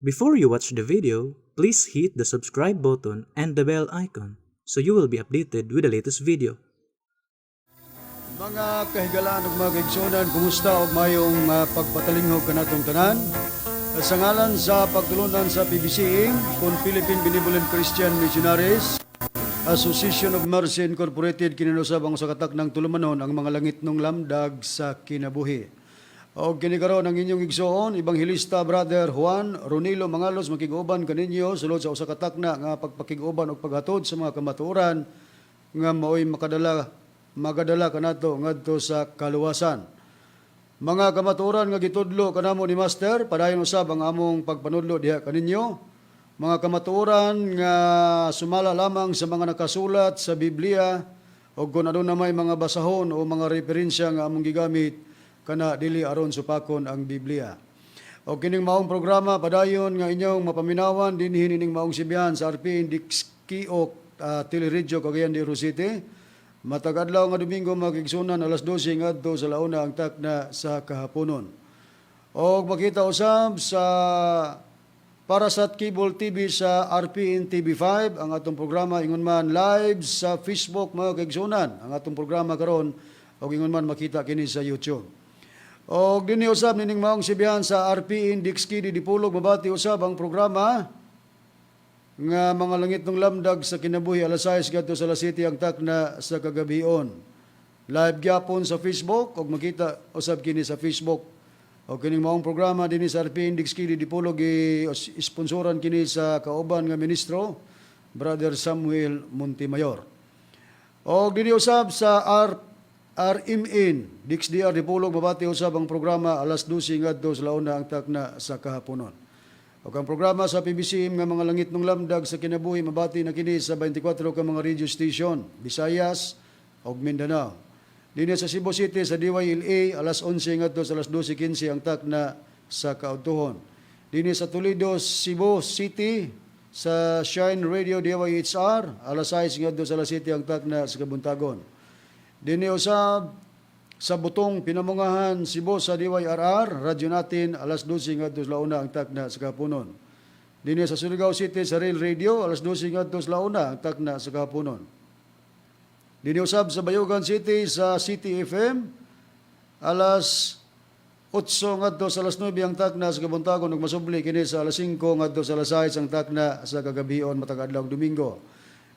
Before you watch the video, please hit the subscribe button and the bell icon so you will be updated with the latest video. Mga kahigalaan ug mga kaigsunan, kumusta og mayong pagpatalingog kanatong tanan? Sa ngalan sa pagtulunan sa PBC kun Philippine Benevolent Christian Missionaries Association of Mercy Incorporated kinunusab ang sakatak ng tulumanon ang mga langit nung lamdag sa kinabuhi. O kinikaroon ang inyong igsoon, Evangelista Brother Juan Ronilo Mangalos makiguban kaninyo sulod sa usakatak na nga pagpakiguban o paghatod sa mga kamatuoran nga maoy magadala kanato ngadto sa kaluwasan. Mga kamatuoran nga gitudlo kanamo ni Master, padayon usab ang among pagpanudlo diha kaninyo. Mga kamatuoran nga sumala lamang sa mga nakasulat sa Biblia o kung ano na may mga basahon o mga referensya nga among gigamit kana dili aron supakon ang Biblia. O kining maong programa padayon nga inyong mapaminawan dinhi ning maong sibihan sa RP Index Kiok Teleradyo Cagayan de Oro City. Matag adlaw nga Domingo magigsunan alas 12 ngadto sa launa ang takna sa kahaponon. O makita usab sa Parasat Cable TV sa RPN TV5 ang atong programa ingon man live sa Facebook mga kaigsunan ang atong programa karon o ingon man makita kini sa YouTube. O dinhi usab nining maong sibihan sa RPN Dixki di Dipolog mabati usab ang programa nga mga langit ng lamdag sa kinabuhi alas 6 gadto sa alas 7 ang takna sa kagabion. Live gyapon sa Facebook og makita usab kini sa Facebook. O kining maong programa dinhi sa RP Index Kili Dipolog sponsoran kini sa kauban nga ministro Brother Samuel Montemayor. O dinhi usab sa RMN DXDR Dipolog mabati usab ang programa alas 12 ngadto sa launa ang takna sa kahaponon. O ang programa sa PBC nga mga langit ng lamdag sa kinabuhi mabati na kini sa 24 ka mga radio station Visayas ug Mindanao. Dinhi sa Cebu City sa DYLA alas 11 ngadto sa alas 12:15 ang takna sa kaudtohon. Dinhi sa Toledo, Cebu City sa Shine Radio DYHR alas 6 ngadto sa alas 7 ang takna sa kabuntagon. Dinhi usab sa Butong Pinamungahan, Cebu sa DYRR, radyo natin alas 12 ngadto sa launa ang takna sa kahaponon. Dinhi sa Surigao City sa Rail Radio alas 12 ngadto sa launa ang takna sa kahaponon. Dinhi usab sa Bayugan City sa City FM alas 8 ngadto sa alas 9 ang takna sa kabuntagon ug masubli kini sa alas 5 ngadto sa alas 6 ang takna sa kagabion matag adlaw Domingo.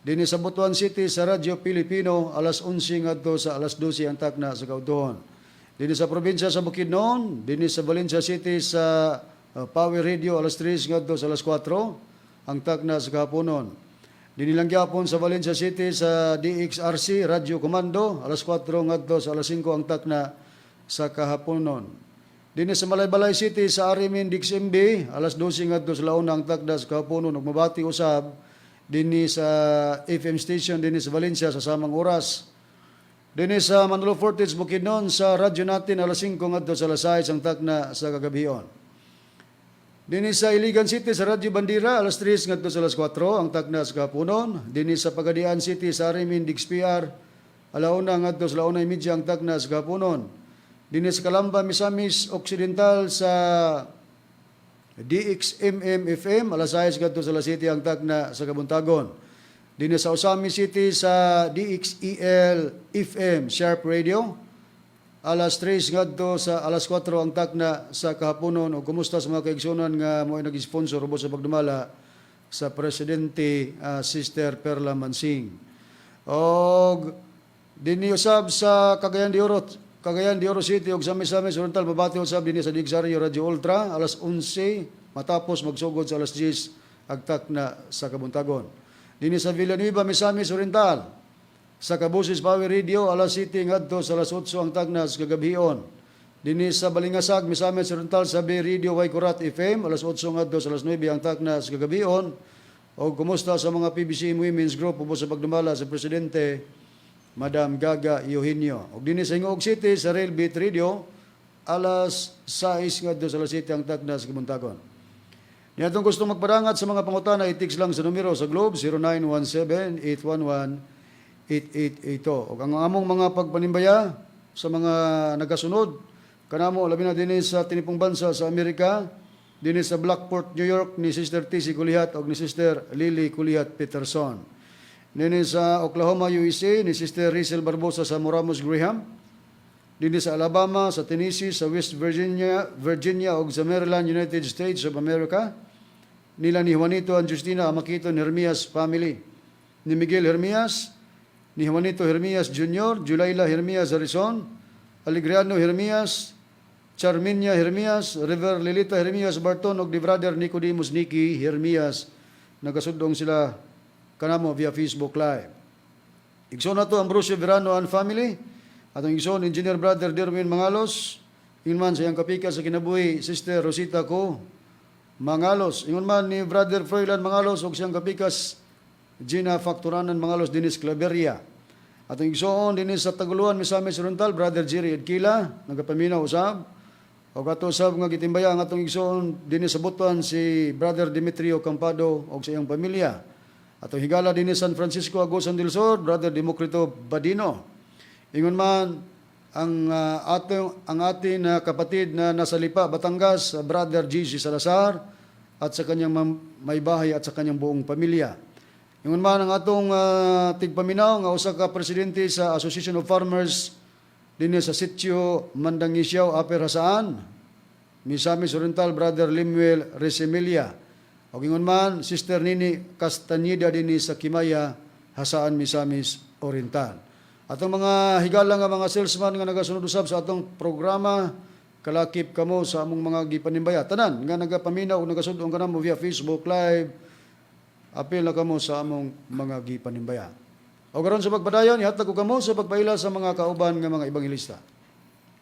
Dinhi sa Butuan City sa Radyo Pilipino alas 11 ngadto sa alas 12 ang takna sa kaudtohon. Dinhi sa probinsya sa Bukidnon, dinhi sa Valencia City sa Power Radio alas 3 ngadto sa alas 4 ang takna sa kahaponon. Dinilang gyapon sa Valencia City sa DXRC Radio Komando alas 4 ngadto sa alas 5 ang takna sa kahaponon. Dinhi sa Malaybalay City sa Arimin DXMB alas 12 ngadto sa launa ang takna sa kahaponon ug mabati usab dinhi sa FM station dinhi sa Valencia sa samang oras. Dinhi sa Manolo Fortes Bukidnon sa radyo natin alas 5 ngadto sa alas 6 ang takna sa kagabion. Dinhi sa Iligan City sa Radyo Bandira alas 3 ngadto sa alas 4 ang takna sa kahaponon. Dinhi sa Pagadian City sa Arimin DXPR alauna ngadto sa launa media ang takna sa kahaponon. Dinhi sa Calamba Misamis Occidental sa DXMM FM alas 6 ngadto sa alas 7 ang takna sa kabuntagon. Dinhi sa Osami City sa DXEL FM Sharp Radio alas 3 ngadto sa alas 4 ang takna sa kahaponon. O kumusta sa mga kaigsunan nga mo'y nag-sponsor ubos sa pagdumala sa Presidente Sister Perla Mansing. O dinhi usab sa Cagayan de Oro City ug sa Misamis Oriental mabati usab dinhi sa Digsario Radio Ultra alas 11 matapos magsugod sa alas 10 ang takna sa kabuntagon. Dinhi sa Villanueva Misamis Oriental sa Kabusis Power Radio alas 7 ngadto sa alas 8 ang takna sa kagabion. Dinhi sa Balingasag Misamis Oriental sa Bay Radio Waikurat FM alas 8 ngadto sa alas 9 ang takna sa kagabion. O kumusta sa mga PBC Women's Group ubos sa pagdumala sa Presidente Madam Gaga Eugenio. O dinhi sa Ingog City sa Railbeat Radio alas 6 ngadto sa alas 7 ang takna sa kabuntagon. Niadtong gusto magpadangat sa mga pangutana i-text lang sa numero sa Globe 0917-811-8882. O ang among mga pagpanimbaya sa mga nagasunod kanamo labi na dinhi sa tinipong bansa sa Amerika Dinhi sa Blackport, New York ni Sister T.C. Kulihat o ni Sister Lily Kulihat Peterson. Dinhi sa Oklahoma, USA ni Sister Rizal Barbosa sa Moramos Graham. Dinhi sa Alabama, sa Tennessee, sa West Virginia o sa Maryland, United States of America. Nila ni Juanito and Justina Amakiton Hermias family. Ni Miguel Hermias, ni Juanito Hermias Jr., Julaila Hermias Harrison, Aligriano Hermias, Charminia Hermias, River Lilita Hermias Barton, og ni Brother Nicodemus Nicky Hermias. Nagasudong sila kanamo via Facebook Live. Igsoon na to ang Bruce Verano and family. Atong igsoon, Engineer Brother Derwin Mangalos. Ingon man sa iyang kapika sa kinabuhi, Sister Rosita ko Mangalos. Ingon man ni Brother Froilan Mangalos o siyang kapikas, Gina Facturanan Mangalos, Dinis Claveria. Atong igsoon, dinis sa Taguluan, Misamis Oriental, Brother Jerry Edkila, nagapaminaw usab. O kato usab nga gitimbaya ang atong igsoon, dinis sa Butuan si Brother Demetrio Campado o sa iyang pamilya. Atong higala dinis San Francisco, Agusan del Sur, Brother Democrito Badino. Ingon man ang ating kapatid na nasa Lipa, Batangas, Brother G.C. Salazar at sa kanyang may bahay at sa kanyang buong pamilya. Ingon man ang atong tigpaminaw nga usa ka presidente sa Association of Farmers dinhi sa Sitio Mandangisyaw, Upper Hasaan, Misamis Oriental, Brother Limuel Resemilia. O ingon man Sister Nini Castañeda dinhi sa Kimaya, Hasaan, Misamis Oriental. Atong mga higala nga mga salesman nga nagasunod usab sa atong programa, kalakip kamo sa among mga gipanimbaya. Tanan nga nagapaminaw o nagasudong kanamo via Facebook Live, apil na kamo sa among mga gipanimbaya. O karon sa pagpadayon, ihatag ko kamo sa pagpaila sa mga kauban nga mga ebanghelista.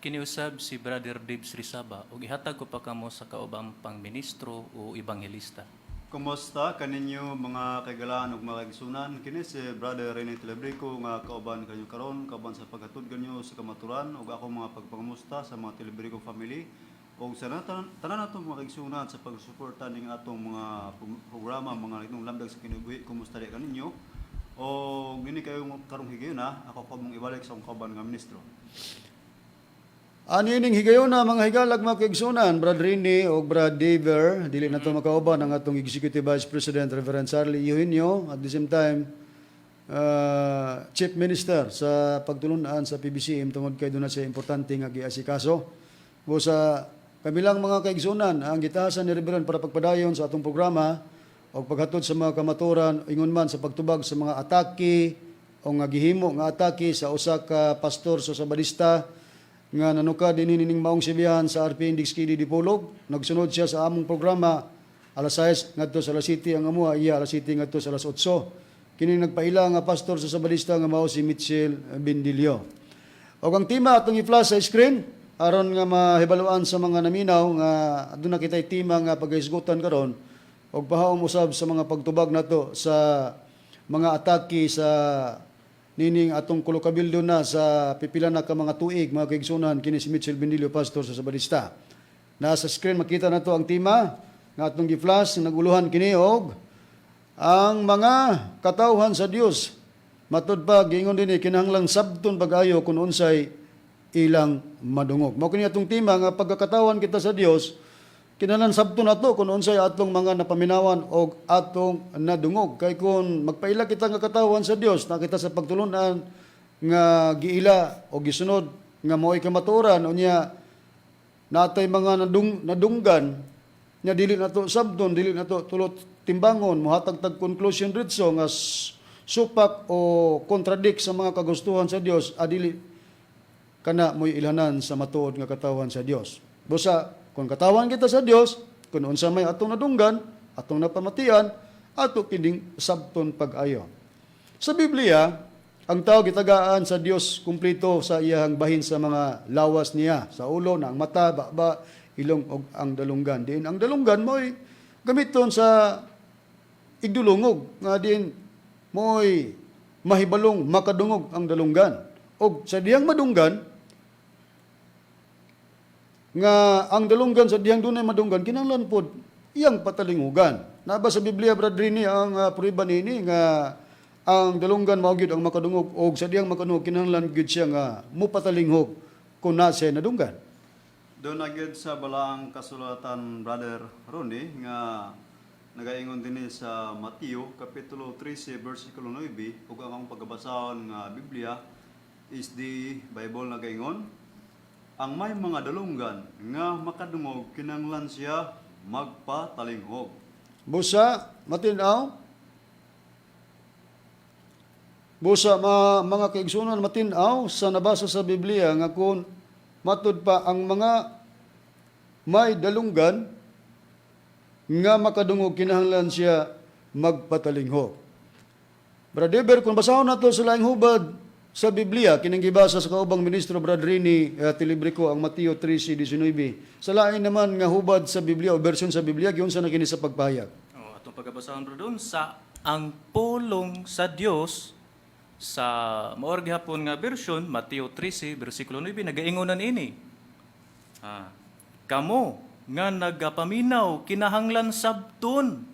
Kiniusab si Brother Dibs Rizaba ug ihatag ko pa kamo sa kaubang pangministro o ebanghelista. Kumusta kaninyo mga kaigalaan ug mga kaigsunan? Kini si Brother Rene Telebrico nga kauban kanyo karon, kauban sa paghatod kanyo sa kamaturan ug ako mga pagpangamusta sa mga Telebrico family ug sa tanan natong mga kaigsunan sa pagsuporta ning atong mga programa, mga itong lamdag sa kinabuhi. Kumusta di kaninyo? O gini kayo karong higayon ako ko mong ibalik sa akong kauban nga ministro. Ani ning higayon na mga higalag mga kaigsunan, Brad Rini o Brad Dever, dili na ito makauban ang atong Executive Vice President Reverend Charlie Eugenio, at the same time, Chief Minister sa pagtulunan sa PBCM tungod kay doon na siya importante nga giasikaso. O sa kabilang mga kaigsunan, ang gitahasan ni Reverend para pagpadayon sa atong programa o paghatod sa mga kamaturan, ingon man sa pagtubag sa mga atake o nga gihimo nga atake sa usa ka pastor sa Sabadista nga nanuka dinining maong sibihan sa RP Index Kidi Dipolog. Nagsunod siya sa among programa alas 6 ngadto sa alas 7 ang amuha, iya alas 7 ngadto sa alas 8. Kini nagpaila nga pastor sa Sabadista nga mao si Mitchell Bindilio. O ang tema atong i-flash sa screen aron nga mahibaluan sa mga naminaw nga aduna kitay tema nga pagahisgutan karon og pahaom usab sa mga pagtubag nato sa mga atake sa nining atong kulukabildo na sa pipila na ka mga tuig mga kaigsunan kini si Mitchell Bindilio pastor sa Sabadista. Nasa screen makita nato ang tema nga atong gi-flash naguluhan kini og ang mga katawhan sa Dios. Matud pa giingon dinhi kinahanglang sabton pag-ayo kun unsay ilang madungog. Mao kini atong tema nga pagkakatawan kita sa Dios. Kinahanglan sabton nato kung unsay atong mga napaminawan o atong nadungog. Kay kung magpaila kita nga katawan sa Dios, nakita sa pagtulunan nga giila o gisunod nga mao'y kamatuoran, o niya natay mga nadunggan, niya dili nato sabton, dili nato tulot timbangon, muhatag tag conclusion ritso nga supak o contradict sa mga kagustuhan sa Dios, adili kana mo'y ilhanan sa matuod nga katawan sa Dios. Busa, kung katawan kita sa Dios, kung unsa may atong nadunggan, atong napamatian, ato kining sabton pag-ayo. Sa Biblia, ang tao gitagaan sa Dios kumplito sa iyang bahin sa mga lawas niya, sa ulo, na ang mata, baba, ilong og ang dalunggan. Diin ang dalunggan mo'y gamiton sa igdulungog, nga din mo'y mahibalong makadungog ang dalunggan. Og sa diyang madunggan, nga ang dalunggan sa diyang dunay madunggan kinahanglan pod iyang patalingugan. Naba sa Biblia Brad Rini ang pruiba nini nga ang dalunggan mao gyud ang makadungog og sa diyang makadungog kinahanglan gyud siya nga mupatalinghog kun na siya nadunggan. Doon agad sa balaang kasulatan, Brother Ronnie, nga nagaingon din sa Mateo, Kapitulo 13, versikulo 9, ug ang akong pagbabasahon nga Biblia is the Bible nagaingon, ang may mga dalunggan nga makadungog kinanglan siya magpatalinghog. Busa, matinaw. Busa, mga kaigsunan, matinaw sa nabasa sa Biblia nga kung matud pa ang mga may dalunggan nga makadungog kinahanglan siya magpatalinghog. Brother Eber, kung basahon nato sa laing hubad sa Biblia, kining gibasa sa kaubang ministro Brother Rini Tilibrico ang Mateo 13:19. Sa lain naman nga hubad sa Biblia o version sa Biblia, giunsa na kini sa pagpahayag. Atong pagkabasahon bro doon sa ang pulong sa Dios sa maor gihapon nga version Mateo 13 bersikulo 9 nagaingonan ini. Kamo nga nagapaminaw kinahanglan sabton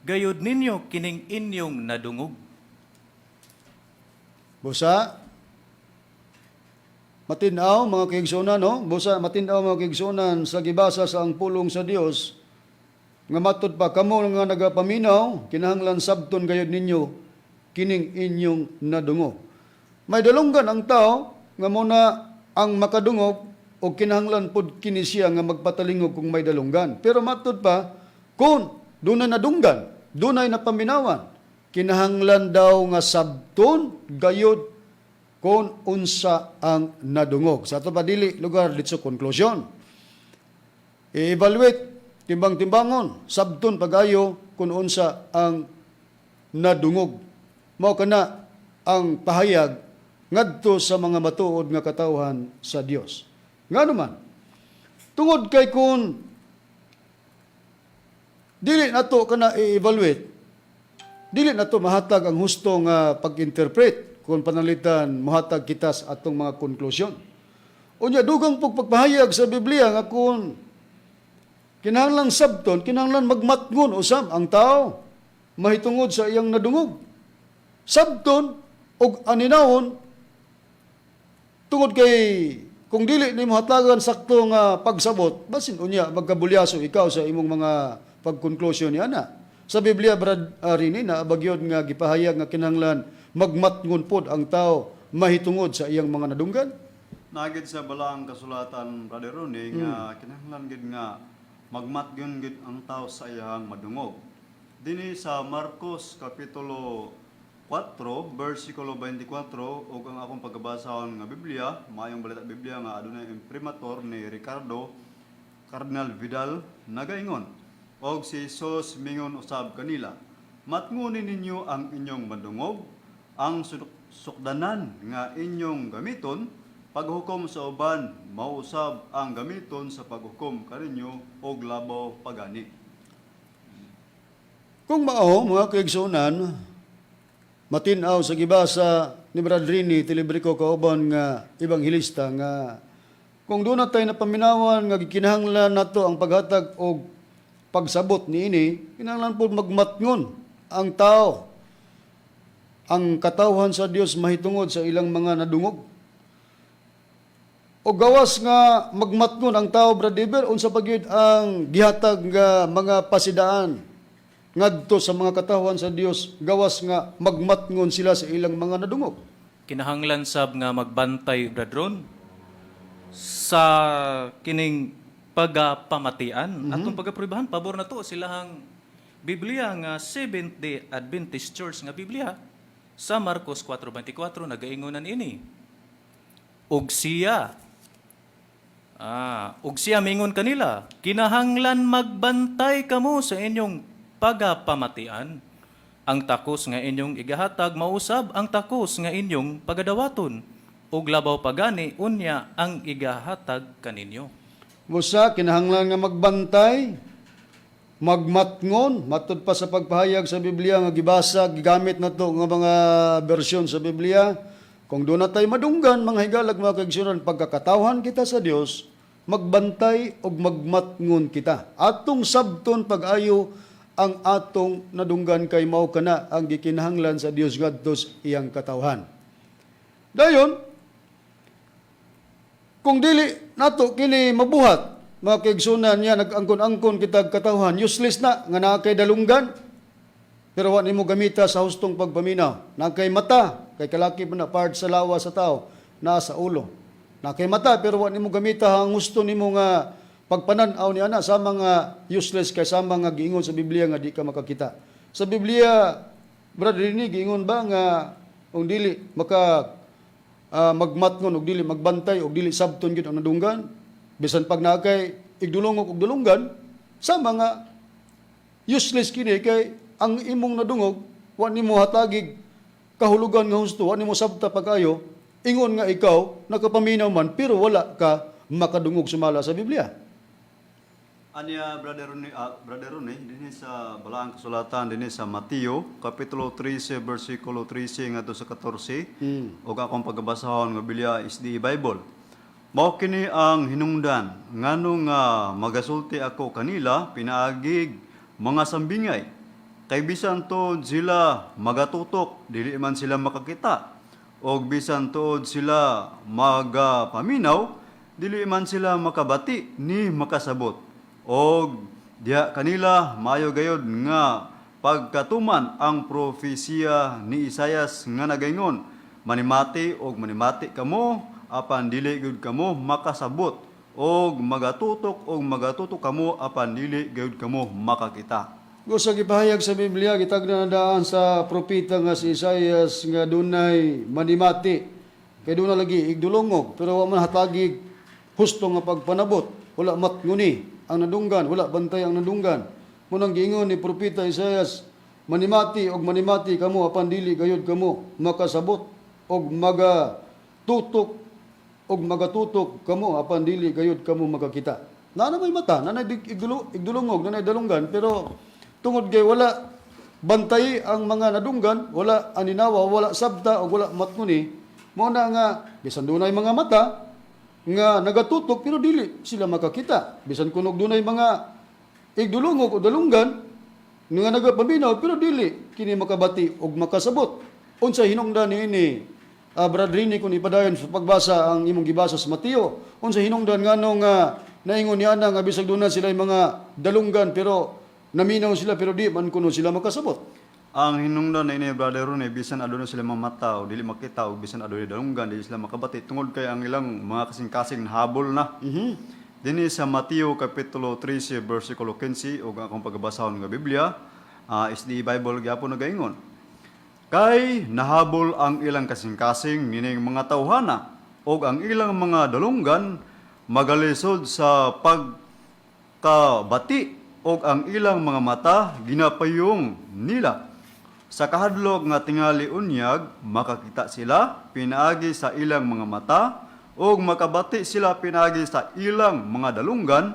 gayud ninyo kining inyong nadungog. Busa, matinaw mga kaigsunan, no? Busa, matinaw mga kaigsunan sa gibasa sa ang pulong sa Dios nga matud pa kamo nga nagapaminaw kinahanglan sabton gayud ninyo kining inyong nadungog. May dalunggan ang tao nga muna ang makadungog o kinahanglan pod kini siya nga magpatalingog kung may dalunggan. Pero matud pa kung dunay nadunggan, dunay napaminawan, kinahanglan daw nga sabton gayud kung unsa ang nadungog. Sa ato pa dili lugar dito conclusion. I-evaluate timbang-timbangon sabton pagayo kung unsa ang nadungog. Mao kana ang pahayag ngadto sa mga matuod nga katawhan sa Dios. Ngano man tungod kay kun dili nato kana i-evaluate, dili nato mahatag ang husto nga pag-interpret kung panalitan mohatag kita sa atong mga konklusyon. Unya dugang pagpahayag sa Biblia nga kung kinahanglan sabton, kinahanglan magmatngon usab ang tao mahitungod sa iyang nadungog. Sabton og aninawon tungod kay kung dili nimo hatagan sakto nga pagsabot basin unya magkabulyaso ikaw sa imong mga pagkonklusyon ni ana. Sa Biblia brad rini na bagyod nga gipahayag nga kinahanglan magmatngon pod ang tao mahitungod sa iyang mga nadunggan. Nagid sa balaang kasulatan, Brother Ronnie, nga kinahanglan gid nga magmatgon gid ang tao sa iyang madungog. Dinhi sa Marcos Kapitulo 4, versikulo 24, ug ang akong pagbabasahon nga Biblia, maayong balita Biblia nga adunay imprimatur ni Ricardo Cardinal Vidal nagaingon, og si Jesus mingon usab kanila, matngunin ninyo ang inyong madungog, ang sukdanan nga inyong gamiton, paghukom sa uban, mausab ang gamiton sa paghukom kaninyo og labaw pagani. Kung mao mga kaigsunan, matinaw sa gibasa ni Brad Rini Tilibrico kauban nga ebanghilista nga kung doon tayo napaminawan nga gikinahanglan nato ang paghatag og pagsabot niini, kinahanglan po magmatngon ang tao, ang katawhan sa Dios mahitungod sa ilang mga nadungog. O gawas nga magmatngon ang tao, Brad Eber, unsa pagyud ang gihatag nga mga pasidaan ngadto sa mga katawhan sa Dios, gawas nga magmatngon sila sa ilang mga nadungog. Kinahanglan sab nga magbantay bradron sa kining pagapamatian atong pagapribahan pabor na to silahang Biblia nga Seventh-day Adventist Church nga Biblia sa Marcos 4:24 nagaingonan ini. Ug siya mingon kanila, kinahanglan magbantay kamo sa inyong pagapamatian. Ang takos nga inyong igahatag mausab ang takos nga inyong pagadawaton. Ug labaw pagani unya ang igahatag kaninyo. Musa, kinahanglan nga magbantay, magmatngon, matud pa sa pagpahayag sa Biblia nga gibasa, gigamit na to nga mga bersyon sa Biblia. Kung doon na tayo madunggan, mga higalag mga kaigsunan, pagkakatawhan kita sa Dios, magbantay o magmatngon kita. Atong sabton pag-ayo ang atong nadunggan kay mao kana ang gikinahanglan sa Dios ngadto iyang katawhan. Dayon, Kung dili nato kini mabuhat, mga kaigsunan niya, nag-angkon-angkon kitag katawhan, useless na, nga naa kay dalunggan, pero wa nimo gamita sa hustong pagpaminaw. Na kay mata, kay kalaki pa na part sa lawa sa tao, naa sa ulo. Na kay mata, pero wa nimo gamita ang gusto nimo nga pagpanan-aw ni ana sa mga useless kay sa mga giingon sa Biblia nga di ka makakita. Sa Biblia, brother Rini, giingon ba nga kung dili maka magmatngon og dili magbantay og dili sabton gyud ang nadunggan, bisan pag naa kay igdulongog og dulunggan sa mga useless kini kay ang imong nadungog wa nimo hatagig kahulugan nga husto, wa nimo sabta pagkayo, ingon nga ikaw nakapaminaw man pero wala ka makadungog sumala sa Biblia. Anya Brother Ronnie, dinhi sa balaang kasulatan dinhi sa Mateo kapitulo 13 bersikulo 13 ngadto sa 14 ug akong pagbasahon nga Biblia is the Bible. Mao kini ang hinungdan ngano nga magasulti ako kanila pinaagig mga sambingay. Kay bisan tuod sila magatutok dili man sila makakita og bisan tuod sila magapaminaw dili man sila makabati ni makasabot. Og diha kanila maayo gayod nga pagkatuman ang propesiya ni Isayas nga nagaingon, manimati og manimati kamo apan dili gayud kamo makasabot og magatutok kamo apan dili gayud kamo makakita. Gusto gipahayag sa Biblia gitagna na daan sa propeta nga si Isaias nga dunay manimati kay dunay lagi igdulongog pero wa man hatagig husto nga pagpanabot, wala matnguni ang nadunggan, wala bantay ang nadunggan. Munang giingon ni propeta Isaias, manimati og manimati kamo apan dili gayud kamo makasabot og magatutok kamo apan dili gayud kamo makakita. Na may mata, nanay igdulongog, nanay dalunggan pero tungod kay wala bantay ang mga nadunggan, wala aninawa, wala sabta og wala matnguni, mo na nga bisan dunay mga mata nga nagatutok pero dili sila makakita. Bisan kunog dunay mga igdulungog o dalunggan nga nagapaminaw pero dili kini makabati og makasabot. Unsa hinungdan niini Brother Rini kung ipadayon sa pagbasa ang imong gibasa sa Mateo? Unsa hinungdan ngano nga naingon ni ana nga bisag dunay sila mga dalunggan pero naminaw sila pero di man kuno sila makasabot? Ang hinungdan na ini Brother Ronnie, bisan aduna sila mamata o dili makita o bisan aduna dalunggan dili sila makabati tungod kay ang ilang mga kasing-kasing nahabol na. Dinhi sa Mateo kapitulo 13 bersikulo 15 ug akong pagbasahon nga Biblia, is the Bible gyapon nagaingon. Kay nahabol ang ilang kasing-kasing nining mga tawhana ug ang ilang mga dalunggan magalisod sa pagkabati ug ang ilang mga mata ginapayong nila. Sa kahadlok nga tingali unyag, makakita sila pinaagi sa ilang mga mata, og makabati sila pinaagi sa ilang mga dalunggan,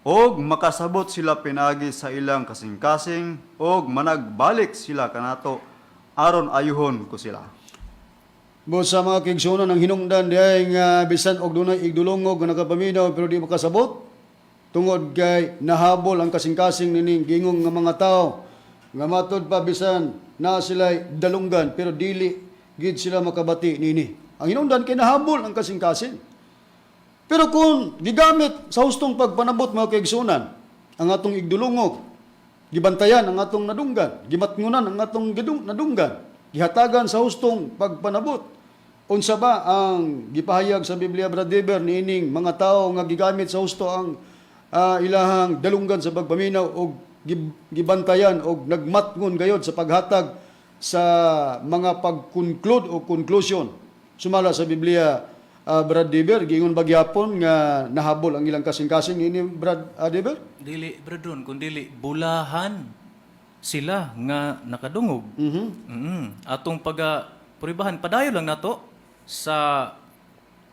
og makasabot sila pinaagi sa ilang kasing-kasing, og managbalik sila kanato, aron ayuhon ko sila. Sa mga kigsunan ang hinungdan diay nga bisan og dunay igdulongog nga nakapaminaw pero di makasabot, tungod kay nahabol ang kasing-kasing nining gingong nga mga tao, nga matod pa bisan na sila dalunggan pero dili gid sila makabati nini. Ang hinungdan kay nahabol ang kasing-kasing. Pero kung gigamit sa hustong pagpanabot mga kaigsunan ang atong igdulungog, gibantayan ang atong nadunggan, gimatngunan ang atong nadunggan, gihatagan sa hustong pagpanabot. Unsa ba ang gipahayag sa Biblia Brother niining mga tao nga gigamit sa husto ang ilahang dalunggan sa pagpaminaw o gibantayan o nagmatngon gayod sa paghatag sa mga pag-conclude o conclusion sumala sa Biblia. Brad Deber, gingon bagyapon nga nahabol ang ilang kasing-kasing ini Brad Deber? Dili Bradron kundi bulahan sila nga nakadungog. Atong puribahan padayo lang nato sa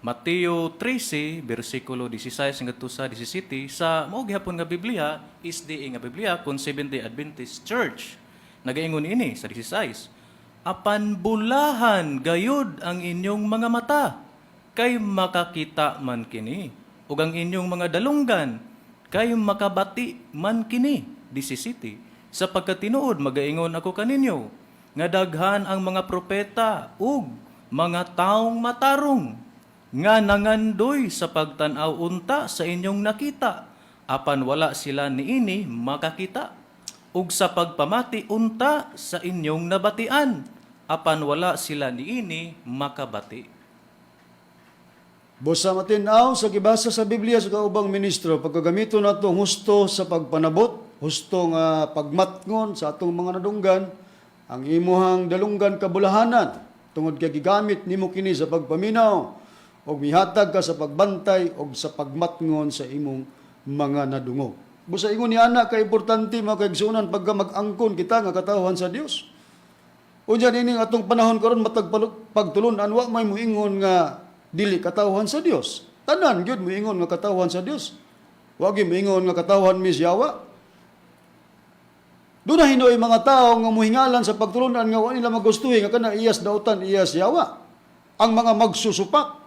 Mateo 13 bersikulo 16 hanggang sa 17 sa mao gihapon nga Biblia is the nga Biblia kon Seventh-day Adventist Church. Nagaingon ini sa 16. Apan bulahan gayud ang inyong mga mata kay makakita man kini ug ang inyong mga dalunggan kay makabati man kini 17. Sapagkat tinuod magaingon ako kaninyo nga daghan ang mga propeta ug mga taong matarong nga nangandoy sa pagtanaw unta sa inyong nakita, apan wala sila niini makakita. Ug sa pagpamati unta sa inyong nabatian, apan wala sila niini makabati. Busa matinaw sa gibasa sa Biblia sa kaubang ministro, pagkagamito nato husto sa pagpanabot, husto nga pagmatngon sa atong mga nadunggan, ang imuhang dalunggan kabulahanan, tungod kay gigamit nimo kini sa pagpaminaw, o mihatag ka sa pagbantay, o sa pagmatngon sa imong mga nadungog. Busa ingon ni anak, ka-importante mga kaigsunan, pagka mag-angkon kita nga katawhan sa Dios. Unya ini atong panahon karon matag pagtulunan, wa may muingon nga dili katawhan sa Dios. Tanan gyud moingon nga katawhan sa Dios. Wa gyud moingon nga katawhan misyawa. Doon na hinoy mga tao nga muhingalan sa pagtulunan nga wa nila magustuhi nga kana iyas dautan iyas yawa. Ang mga magsusupak.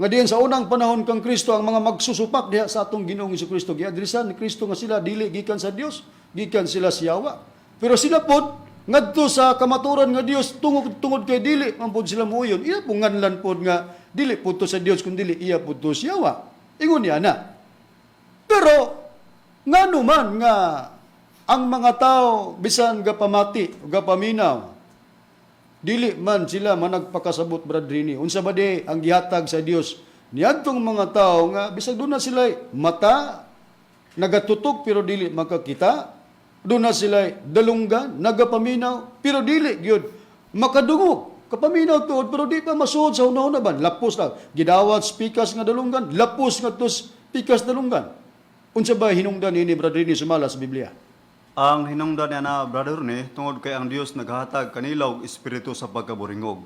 Nga diyan sa unang panahon kang Kristo ang mga magsusupak diha sa atong Ginoong Jesucristo giadresan ni Kristo nga sila dili gikan sa Dios, gikan sila sa yawa. Pero sila pod ngadto sa kamaturan nga Dios tungod kay dili man pod sila muyon. Iya po nganlan pod nga dili pod to sa Dios kundi iya pod to sa yawa. Ingon niya na. Pero ngano man nga ang mga tao bisan gapamati o gapaminaw dili man sila managpakasabot bradrini. Unsa ba di ang gihatag sa Dios niadtong mga tao nga bisag doon na sila mata nagatutok pero dili makakita. Doon na sila dalunggan, nagapaminaw, pero dili gyud makadungog. Kapaminaw tuod pero di pa masuod sa hunahuna ban. Lapos lang. Gidawat pikas nga dalunggan, lapos nga tos pikas dalunggan. Unsa ba hinungdan ini brother ni sumala sa Biblia? Ang hinungdan niya na, brother ni, tungod kay ang Dios naghatag kanila og espiritu sa pagkaburingog.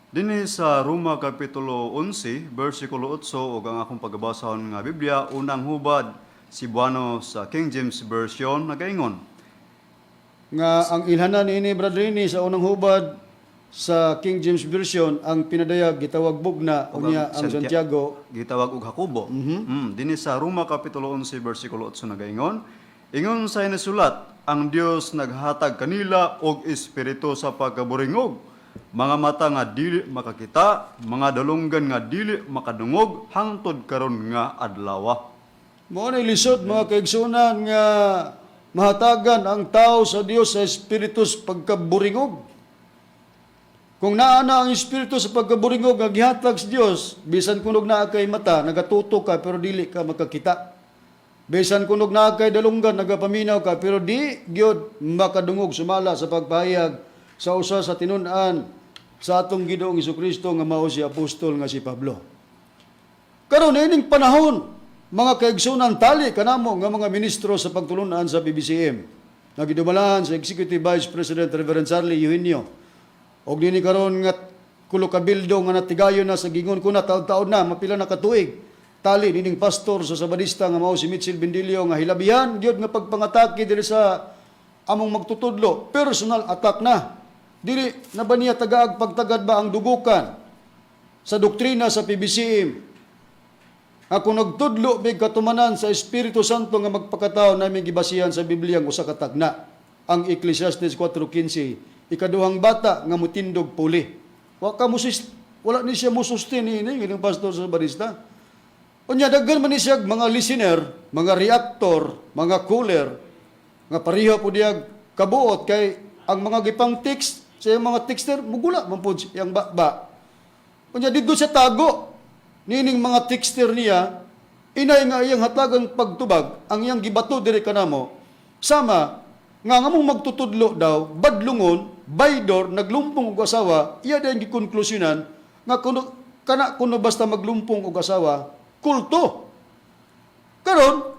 Dinhi sa Roma Kapitulo 11, versikulo 8, ug ang akong pagbabasahon nga Biblia, unang hubad, Cebuano sa King James Version, nagaingon. Nga ang ilhanan ini brother ni sa unang hubad sa King James Version, ang pinadayag gitawag bugna unya ang Santiago. Gitawag og Hakubo. Dinhi sa Roma Kapitulo 11, versikulo 8, nagaingon. Ingon sa inasulat, ang Dios naghatag kanila og espiritu sa pagkaburingog, mga mata nga dili makakita, mga dalunggan nga dili makadungog, hangtod karon nga adlaw. Mao na lisod mga kaigsunan nga mahatagan ang tao sa Dios sa espiritu sa pagkaburingog. Kung naa na ang espiritu sa pagkaburingog nga gihatag sa Dios, bisan kunog naa kay mata, nagatuto ka pero dili ka makakita. Bisan kunog naa kay dalunggan, nagapaminaw ka pero di gyud makadungog sumala sa pagpahayag sa usa sa tinun-an sa atong Ginoong Jesucristo nga mao si apostol nga si Pablo. Karon ining panahon, mga kaigsunan tali kanamo nga mga ministro sa pagtulunan sa PBCM nga gidumalahan sa Executive Vice President Reverend Charlie Eugenio. Og dinhi karon nga kulo ka bildo nga natigayon na sa gingon ko na taud-taud na mapila na katuig. Tali dining pastor sa Sabadista nga mao si Mitchell Bendilio nga hilabihan gyud nga pagpangatake diri sa among magtutudlo. Personal attack na. Dili na ba niya tagaag pagtagad ba ang dugukan sa doktrina sa PBCM? Ako nagtudlo big katumanan sa Espiritu Santo nga magpakatao namin gibasihan sa Biblia ang usa ka tagna. Ang Ecclesiastes 4:15, ikaduhang bata nga mutindog puli. Wala ni siya musustin ini ng pastor sa Barista. Unya daghan man ni siya mga listener, mga reactor, mga cooler nga pareha po diag kabuot kay ang mga gipang text sa mga texter mugula man pud siyang ba. Unya didto sa tago nining mga texter niya, inay nga iyang hatagang pagtubag, ang iyang gibato diri kanamo, sama, nga mong magtutudlo daw, badlungon, baydor, naglumpong og asawa, iya din gikonklusyonan, nga kuno basta maglumpong og asawa, kulto. Karon,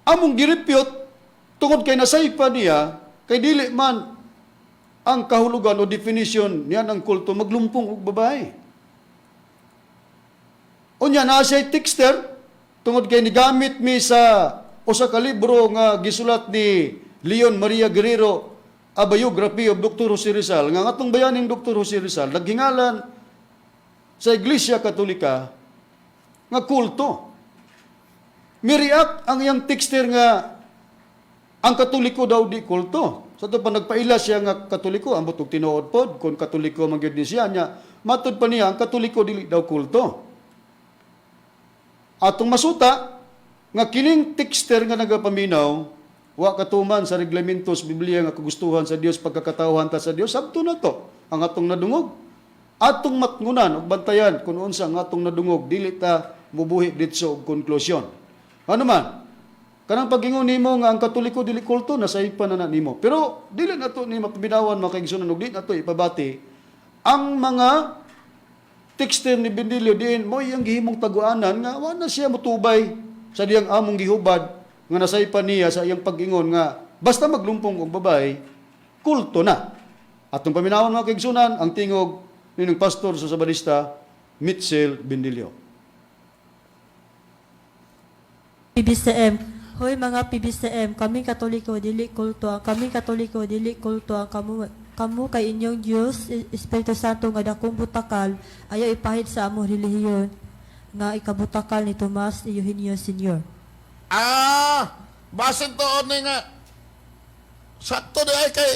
among girepyot, tungod kay nasaypa niya, kay dili man ang kahulugan o definition niya ng kulto, maglumpong og babae. Unya na siya texter tungod kay nigamit mi sa usa ka libro nga gisulat ni Leon Maria Guerrero, A Biography of Dr. Jose Rizal, nga atong bayaning Dr. Jose Rizal naghingalan sa Iglesia Katolika nga kulto. Miriak ang iyang texter nga ang Katoliko daw di kulto. Sa ito pa nagpaila siya nga Katoliko, ambot og tinuod pod kung Katoliko man gyud ni siya nya, matud pa niya ang Katoliko dili daw kulto. atong masuta nga kining texter nga nagapaminaw wa katuman sa reglamento sa Biblia nga kagustuhan sa Dios pagkakatawhan ta sa Dios sabto na to ang atong nadungog atong matngunan ug bantayan kung unsa ang atong nadungog dili ta mubuhi ditso og konklusyon. Ano man kanang pagingon nimo nga ang Katoliko dili kulto nasa ipan na nimo. Pero dili nato ni mapabinawan mga kaigsunan ug dili nato ipabati ang mga texter ni Bendilio diin mo iyang gihimong taguanan nga wa na siya motubay sa diyang among gihubad nga nasaypan niya sa iyang pag-ingon nga basta maglumpong og babae kulto na. Atong paminawon mga kaigsunan ang tingog nining pastor sa Sabadista Mitchell Bendilio. PBCM. Hoy mga PBCM, kami Katoliko dili kulto, kami Katoliko dili kulto ang kamu kay inyong Dios Espiritu Santo nga dakong butakal ayaw ipahid sa among relihiyon nga ikabutakal ni Tomas Eugenio Sr. Basin to ni nga. Sakto di ay kay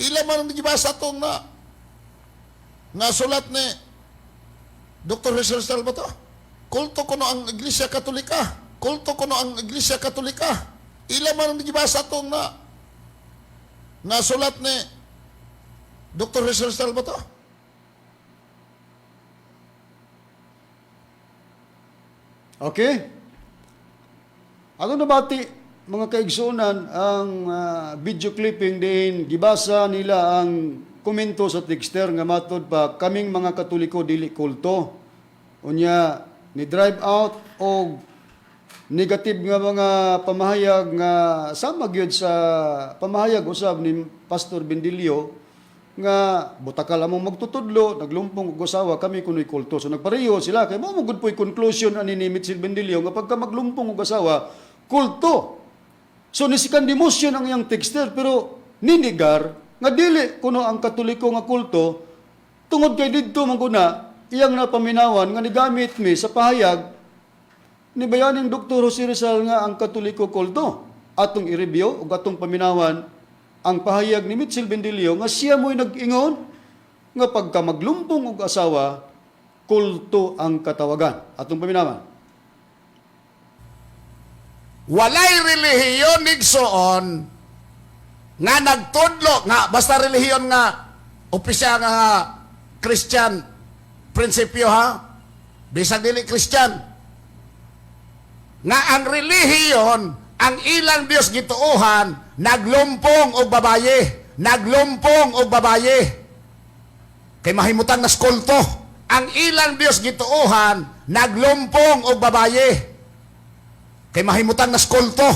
ila man ang gibasa tong na sulat ni Dr. Rizal ba to? Kulto ko no ang Iglesia Katolika. Kulto ko no ang Iglesia Katolika. Ila man ang gibasa tong na sulat ni Dr. Rizal ba to? Okay? Ako nabati mga kaigsunan ang video clipping din gibasa nila ang komento sa texter nga matod pa kaming mga Katoliko dili kulto. Unya ni drive out og negative nga mga pamahayag nga sama gyud sa pamahayag usab ni Pastor Bendilio nga butakal among magtutudlo naglumpong og usawa kami kunoy kulto. So nagpareho sila kay mao gud po'y conclusion ani ni Mitchell Bendilio nga pagka maglumpong og asawa kulto. So nisikan demotion ang iyang texter pero ninigar nga dili kuno ang Katoliko nga kulto tungod kay didto man guna iyang napaminawan nga nigamit mi sa pahayag ni bayaning Dr. Jose Rizal nga ang Katoliko kulto. Atong i-review ug atong paminawan ang pahayag ni Mitchell Bendilio nga siya mo'y nag-ingon nga pagka maglumpong og asawa kulto ang katawagan. Atong paminawan. Walay relihiyon nigsoon nga nagtudlo nga basta relihiyon nga opisyal nga Christian prinsipyo ha bisag dili Christian nga ang relihiyon ang ilang Dios gituohan naglumpong og babaye kay mahimutan na kulto ang ilang Dios gituohan naglumpong og babaye kay mahimutan na kulto.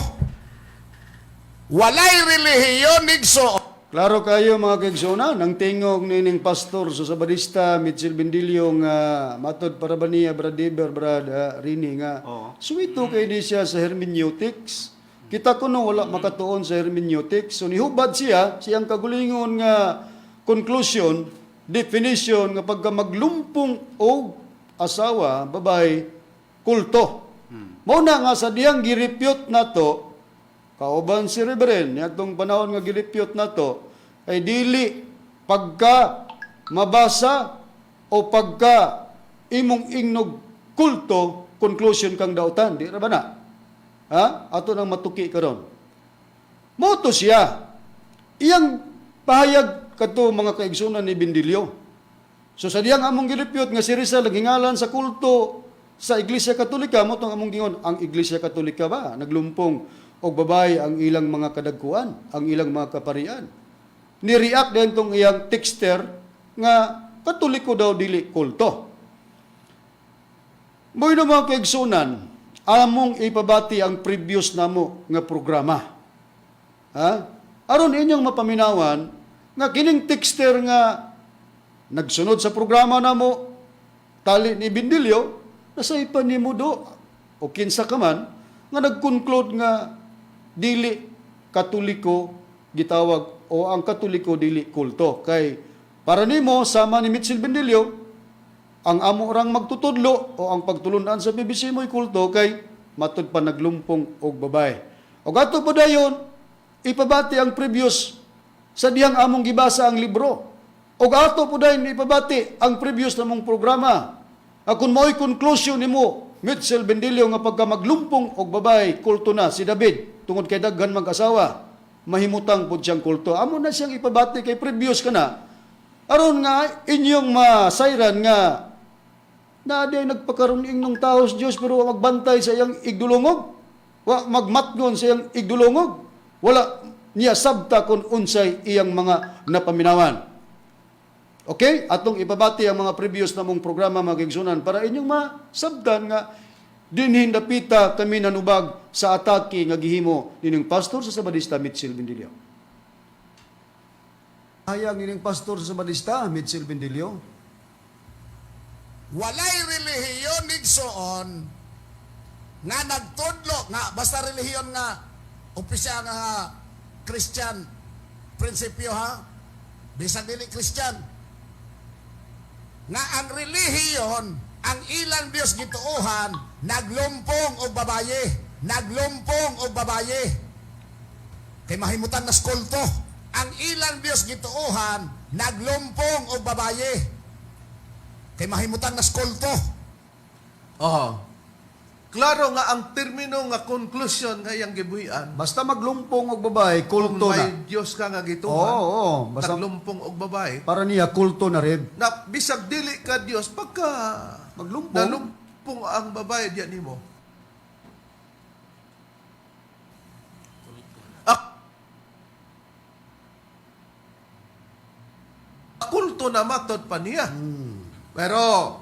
Walay relihiyon nigsoon. Klaro kayo mga kaigsunan, ang tingog nining pastor sa Sabadista Mitchell Bendilio nga matod para ba niya Brad Deber, Brad Rini nga suwito kay di siya sa hermeneutics. Kita kuno wala makatuon sa hermeneutics. So nihubad siya, siyang kagulingon nga conclusion, definition nga pagka maglumpong og asawa, babae, kulto. Muna nga sa diyang girepute na to, kauban si Reverend, atong panahon nga girepute na to, ay dili pagka mabasa o pagka imong ingnog kulto, conclusion kang dautan. Di ra ba na? Ha? Ato nang matuki karon. Moto siya. Iyang pahayag kadto mga kaigsunan ni Bendilio. So sa diyang among girepute nga si Rizal naghingalan sa kulto sa Iglesia Katolika mo tong among gingon ang Iglesia Katolika ba naglumpong og babae ang ilang mga kadagkuan, ang ilang mga kaparian. Ni-react din tong iyang texter nga Katoliko daw dili kulto. Moy na mga kaigsunan, among ipabati ang previous namo nga programa. Ha? Aron inyong mapaminawan nga kining texter nga nagsunod sa programa namo tali ni Bendilio nasa ipan ni mo do o kinsa ka man nga nag-conclude nga dili Katoliko gitawag o ang Katoliko dili kulto kay para nimo sama ni Mitchell Bendilio ang amo rang magtutudlo o ang pagtulunan sa BBC mo'y kulto kay matud pa naglumpong og babae. O gato po dayon ipabati ang previous sa diyang among gibasa ang libro. O gato po dayon ipabati ang previous namong programa. Kung mo'y conclusion nimo Mitchell Bendilio nga pagka maglumpong og babay kulto na si David tungod kay daghan mag-asawa mahimutang pud siyang kulto. Amo na siyang ipabati kay previous kana aron nga inyong masayran nga na di nagpakaroon ng tao sa Diyos pero magbantay sa iyang igdulungog, wa magmatngon sa iyang igdulungog, wala niya sabta kung unsay iyang mga napaminawan. Okay? Atong ipabati ang mga previous na mong programa mga kaigsunan para inyong masabtan nga dinhin dapita kami nanubag sa atake nga gihimo nining pastor sa Sabadista Mitchell Bendilio. Hayang nining pastor sa Sabadista Mitchell Bendilio. Walay relihiyon igsoon nga nagtudlo nga basta relihiyon nga opisyal nga Christian prinsipyo ha bisag dili Christian nga ang relihiyon ang ilang Dios gituohan naglumpong og babaye kay mahimutan na kulto ang ilang Dios gituohan naglumpong og babaye kay mahimutan na kulto. Klaro nga ang termino nga conclusion nga iyang gibuhian. Basta maglumpong og babae, Kung kulto na. may Diyos ka nga gituhan, Oo, basta naglumpong og babae, para niya kulto na rin. na bisag dili ka Diyos, pagka Maglumpong. nalumpong ang babae diyan nimo. Kulto na matod pa niya. Pero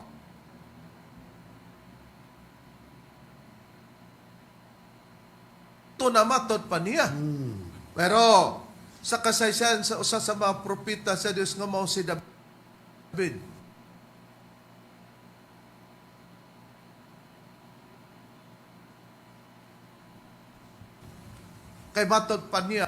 matod pa niya. Pero sa kasaysayan sa usa sa mga propeta sa Dios nga mao si David. Kay matod pa niya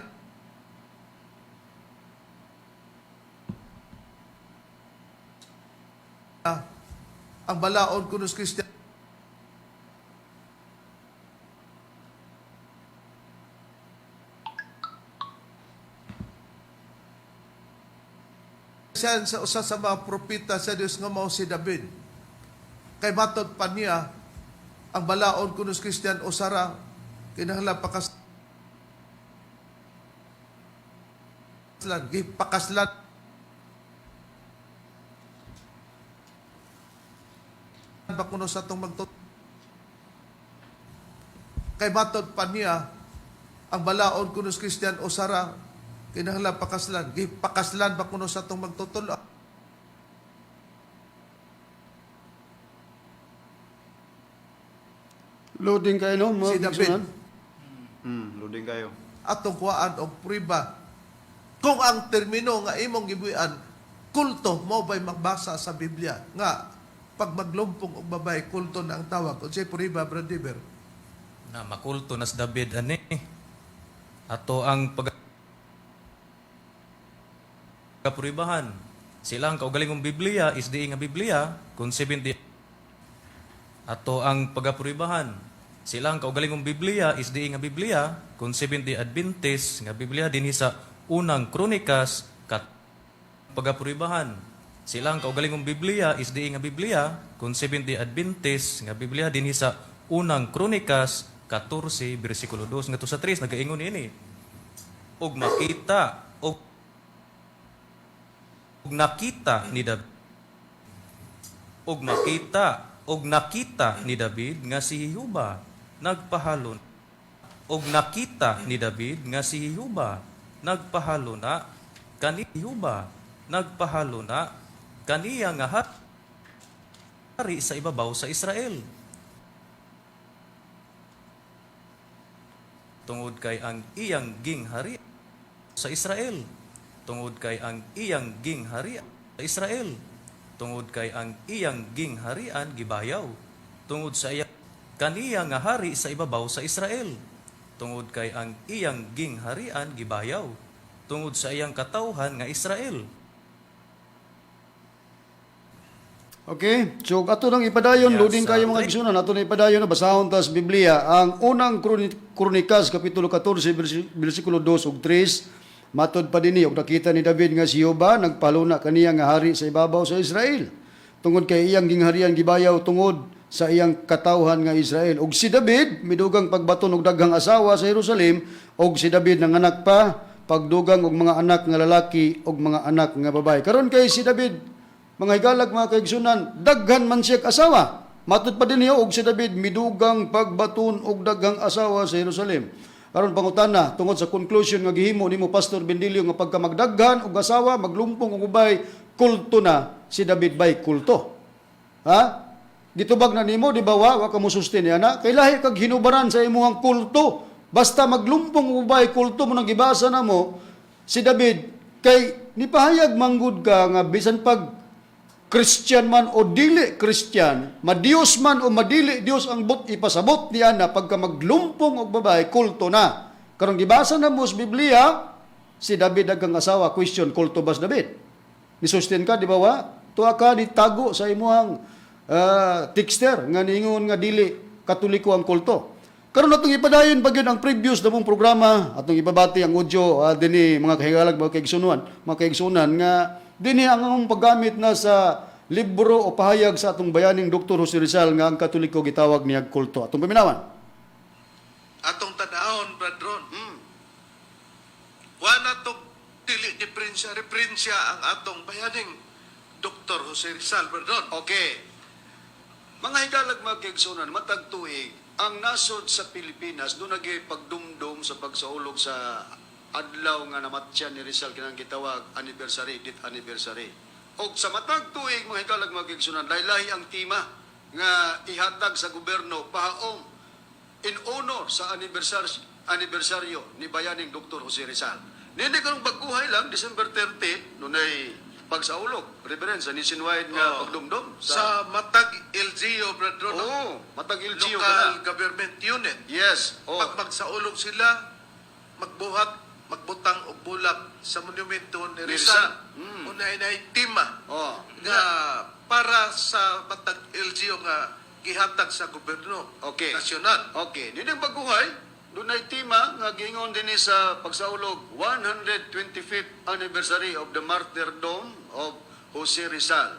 ang balaod kunos Kristiyan sa usa sa mga propeta sa Dios nga mao si David. Kay matod pa niya ang balaod kunos Kristiyan o Sara kinahanglan pakaslan ba kuno sa atong kay matod pa niya ang balaod kunos Kristiyan o Sara kinahanglan pakaslan ba kuno sa atong magtutulo. Loading kayo, no? Mga Si David. kaigsunan? Loading kayo. Atong kuhaan og priba kung ang termino nga imong gibuhian kulto mo ba'y magbasa sa Biblia nga pag maglumpong og babay kulto na ang tawag unsay priba bradiber Na makulto na si David ani. Ato ang kapuribahan. Sila ang kaugalingong Biblia is di nga Biblia kung 70. Ato ang pagapuribahan. Sila ang kaugalingong Biblia is di nga Biblia kung 70 Adventist nga Biblia dinhi sa unang Kronikas kat pagapuribahan. Sila ang kaugalingong Biblia is di nga Biblia kung 70 Adventist nga Biblia dinhi sa unang Kronikas 14 bersikulo 2 ngadto sa 3 nagaingon ini. Og makita og nakita ni David. Og nakita ni David nga si Jehovah nagpahalon. Og nakita ni David nga si Jehovah nagpahalo na kani Jehovah nagpahalo na kaniya nga hari sa ibabaw sa Israel. Tungod kay ang iyang ginghari sa Israel. Tungod kay ang iyang ginghari sa Israel. Tungod kay ang iyang gingharian gibayaw. Tungod sa iyang kaniya nga hari sa ibabaw sa Israel. Tungod kay ang iyang gingharian gibayaw. Tungod sa iyang katawhan nga Israel. Okay, so ato nang ipadayon, loading kayo mga kaigsunan, ato nang ipadayon na basahon tas Biblia, ang unang Kronikas, Kapitulo 14, versikulo 2 ug 3, matod pa dinhi og nakita ni David nga si Jehovah nagpaluna kaniya nga hari sa ibabaw sa Israel. Tungod kay iyang gingharian gibayaw tungod sa iyang katawhan nga Israel. Og si David midugang pagbaton og daghang asawa sa Jerusalem, og si David nanganak pa pagdugang og mga anak nga lalaki og mga anak nga babae. Karon kay si David, mga higalag, mga kaigsunan, daghan man siya asawa. Matud pa din niya og si David midugang pagbaton og daghang asawa sa Jerusalem. Karon pangutana tungod sa conclusion nga gihimo nimo Pastor Bendilio nga pagka magdaghan og asawa, maglumpong og ubay, kulto na si David bay kulto. Ha? Gitubag na nimo di ba wa ka mo sustain ana? Kay lahi kag hinubaran sa imong kulto. Basta maglumpong og ubay kulto mo nang gibasa na mo si David kay nipahayag manggod ka nga bisan pag Christian man o dili Christian, madios man o madili Dios ang ipasabot niya na pagka maglumpong og babae, kulto na. Karong gibasa na mo sa Biblia, si David daghang asawa, question, kulto ba si David? Nisustain ka, di ba wa? Tuwa ka, nitago sa imuhang texter, nga ningon nga dili katoliko ang kulto. Karon atong ipadayon pag yun ang previous na mong programa, atong ibabati ang audio dinhi mga kahigalag, mga kaigsunan nga dinhi ang among paggamit na sa libro o pahayag sa atong bayaning Dr. Jose Rizal nga ang katoliko gitawag niya kulto. Atong paminawan. Atong tanaon, Bradron. Wala to dili referensya ang atong bayaning Dr. Jose Rizal, Bradron. Okay. Mga higalag, mga kaigsunan, matag tuig, ang nasod sa Pilipinas doon nagay pagdumdum sa pagsaulog sa adlaw nga namatyan ni Rizal kinang gitawag anniversary, death anniversary. Og sa matag tuig, mga higalag, mga kaigsunan, lahi ang tema nga ihatag sa gobyerno pahaong in honor sa anibersaryo ni bayaning Dr. Jose Rizal. Nindi karong baguhay lang, December 30, nunay pagsaulog, reverence, nationwide nga pagdumdum. Sa matag LGU, Bradron. Oo, matag LGU Local na. Government Unit. Yes. Oh. Pag magsaulog sila, magbuhat, magbutang og bulak sa monumento ni Rizal. Unay na tima Oh. nga para sa matag LGU nga gihatag sa gobyerno Okay. nasyonal. Okay, din ang baguhay, dunay tema nga gingon din sa pagsaulog 125th anniversary of the martyrdom of Jose Rizal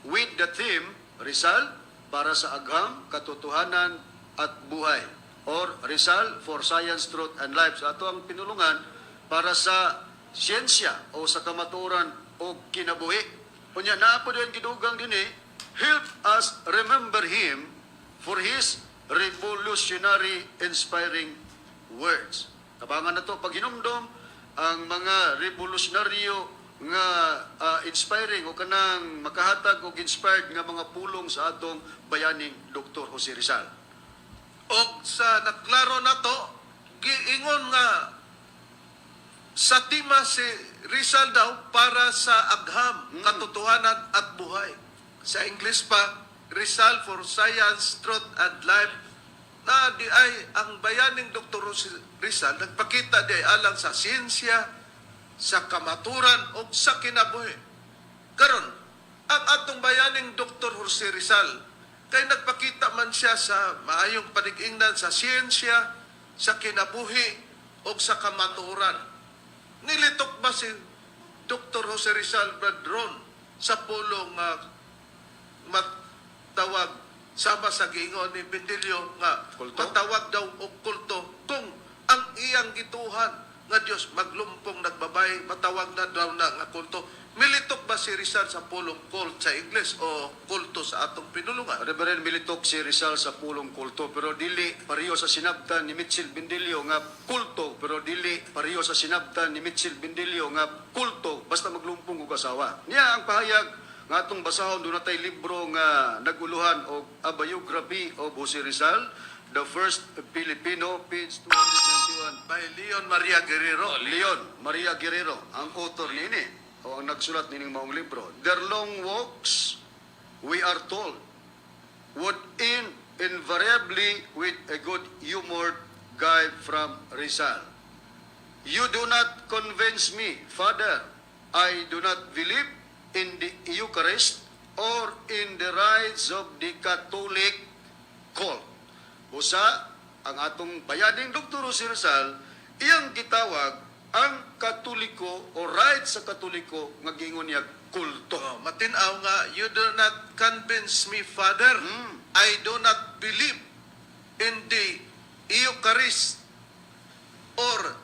with the theme Rizal para sa agham, katotohanan at buhay, or Rizal for Science, Truth and Life. So ato ang pinulungan para sa siyensya o sa kamatuoran o kinabuhi. Kunya naa po din kidugang dinhi, help us remember him for his revolutionary inspiring words. Tabangan na to pag hinumdom ang mga revolusyonaryo nga inspiring o kanang makahatag og inspired nga mga pulong sa atong bayaning Dr. Jose Rizal. Og sa naklaro na to, giingon nga sa tima si Rizal daw para sa agham, katotohanan at buhay. Sa English pa, Rizal for Science, Truth and Life, na di ay ang bayaning Dr. Rizal nagpakita di ay alang sa siyensya, sa kamaturan o sa kinabuhi. Karon, ang atong bayaning Dr. Jose Rizal kay nagpakita man siya sa maayong panig-ingnan sa siyensya, sa kinabuhi o sa kamaturan. Nilitok ba si Dr. Jose Rizal Bradron sa pulong matawag sama sa giingon ni Bendilio nga Kulto? matawag daw og kulto kung ang iyang gituhan nga Dios maglumpong nagbabay, matawag na daw na nga kulto. Militok ba si Rizal sa pulong cult sa Ingles o kulto sa atong pinulungan? Reverend militok si Rizal sa pulong kulto pero dili pareho sa sinabtan ni Mitchell Bendilio nga kulto, pero dili pareho sa sinabtan ni Mitchell Bendilio nga kulto basta maglumpong og asawa. Niya ang pahayag nga atong basahon doon natay libro nga naguluhan og A Biography of Jose Rizal, the first Filipino, page 291. By Leon Maria Guerrero. Leon Maria Guerrero ang author nini o ang nagsulat nining maong libro. Their long walks, we are told, would end invariably with a good humored guy from Rizal. You do not convince me, Father. I do not believe in the Eucharist or in the rites of the Catholic cult. Busa, ang atong bayaning Dr. Jose Rizal, iyang gitawag ang Katoliko o right sa Katoliko nga gingon niya kulto. Matinaw nga, you do not convince me, Father. I do not believe in the Eucharist or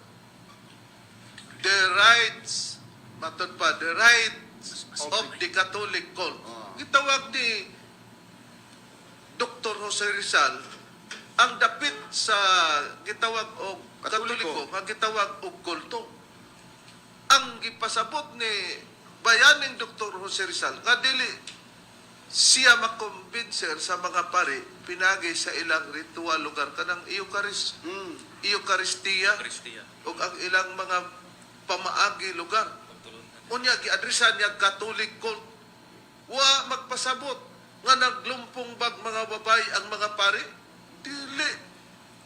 the rites, matod pa, the rites of the Catholic cult. Gitawag ni Dr. Jose Rizal ang dapit sa gitawag og Katoliko, nga gitawag og kulto. Ang gipasabot ni bayaning Dr. Jose Rizal nga dili siya makumbinser sa mga pari pinagi sa ilang ritual lugar kanang Eucharistia ug ang ilang mga pamaagi lugar. Unya giadresan niya Catholic cult. Wa magpasabot nga naglumpong bag mga babay ang mga pari. Dili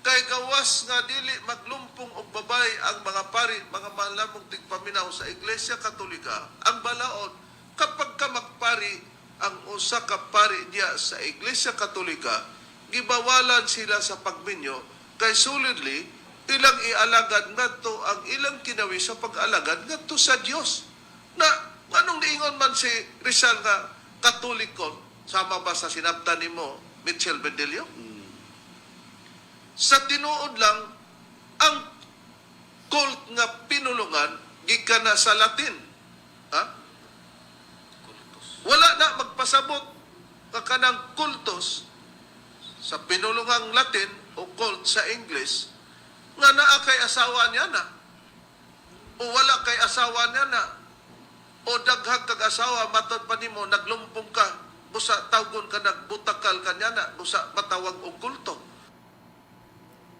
kay gawas nga dili maglumpong og babay ang mga pari, mga malamong tigpaminaw sa Iglesia Katolika. Ang balaod kapag ka magpari ang usa ka pari diya sa Iglesia Katolika, gibawalan sila sa pagminyo kay solidly ilang ialagad ngadto ang ilang kinawi sa pag-alagad ngadto sa Dios. Na anong niingon man si Rizal nga Katolikon, sama ba sa sinabtan nimo Mitchell Bendelio? Sa tinuod lang, ang cult nga pinulungan, gikan na sa Latin. Ha? Wala na magpasabot ka kanang kultos sa pinulungang Latin o cult sa English nga naa kay asawa niya na o wala kay asawa niya na o daghag kag asawa matod pa nimo naglumpong ka busa tawgon ka nagbutakal kanya na busa matawag og kulto.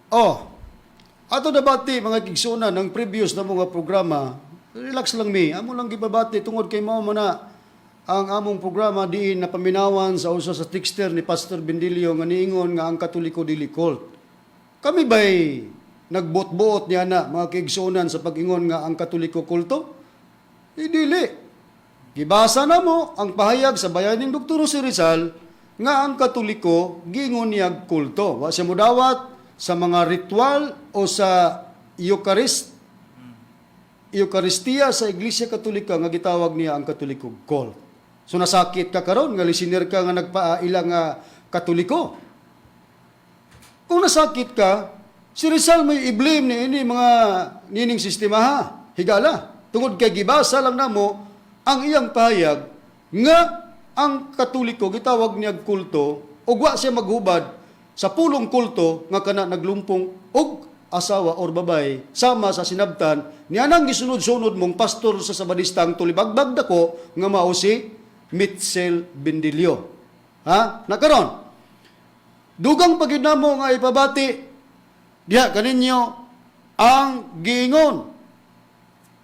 Oh, ato nabati mga kigsunan ng previous na mga programa. Relax lang mi. Amo lang gibabati tungod kay mao man ang among programa diin na paminawan sa usa sa texter ni Pastor Bendilio nga niingon nga ang Katoliko dili cult. Kami ba'y nagbot-buot niya na mga kigsunan sa pag-ingon nga ang Katoliko kulto? Dili. Gibasa na mo ang pahayag sa bayaning Dr. Jose Rizal nga ang Katoliko gingon niyag kulto. Wa siya mudawat sa mga ritual o sa Eucharistia sa Iglesia Katolika nga gitawag niya ang Katoliko cult. So nasakit ka karon nga listener ka nga nagpaila nga Katoliko. Kung nasakit ka, si Rizal may i-blame ni ini mga nining sistema ha. Higala. Tungod kay gibasa lang namo ang iyang pahayag nga ang Katoliko gitawag niya kulto ug wa siya maghubad sa pulong kulto nga kana naglumpong og asawa or babay sama sa sinabtan niya nang gisunod-sunod mong pastor sa Sabadistang tulibagbag dako nga mao si Mitchell Bendelio. Ha? Nakaron. Dugang pagid namo nga ipabati diha kaninyo ang giingon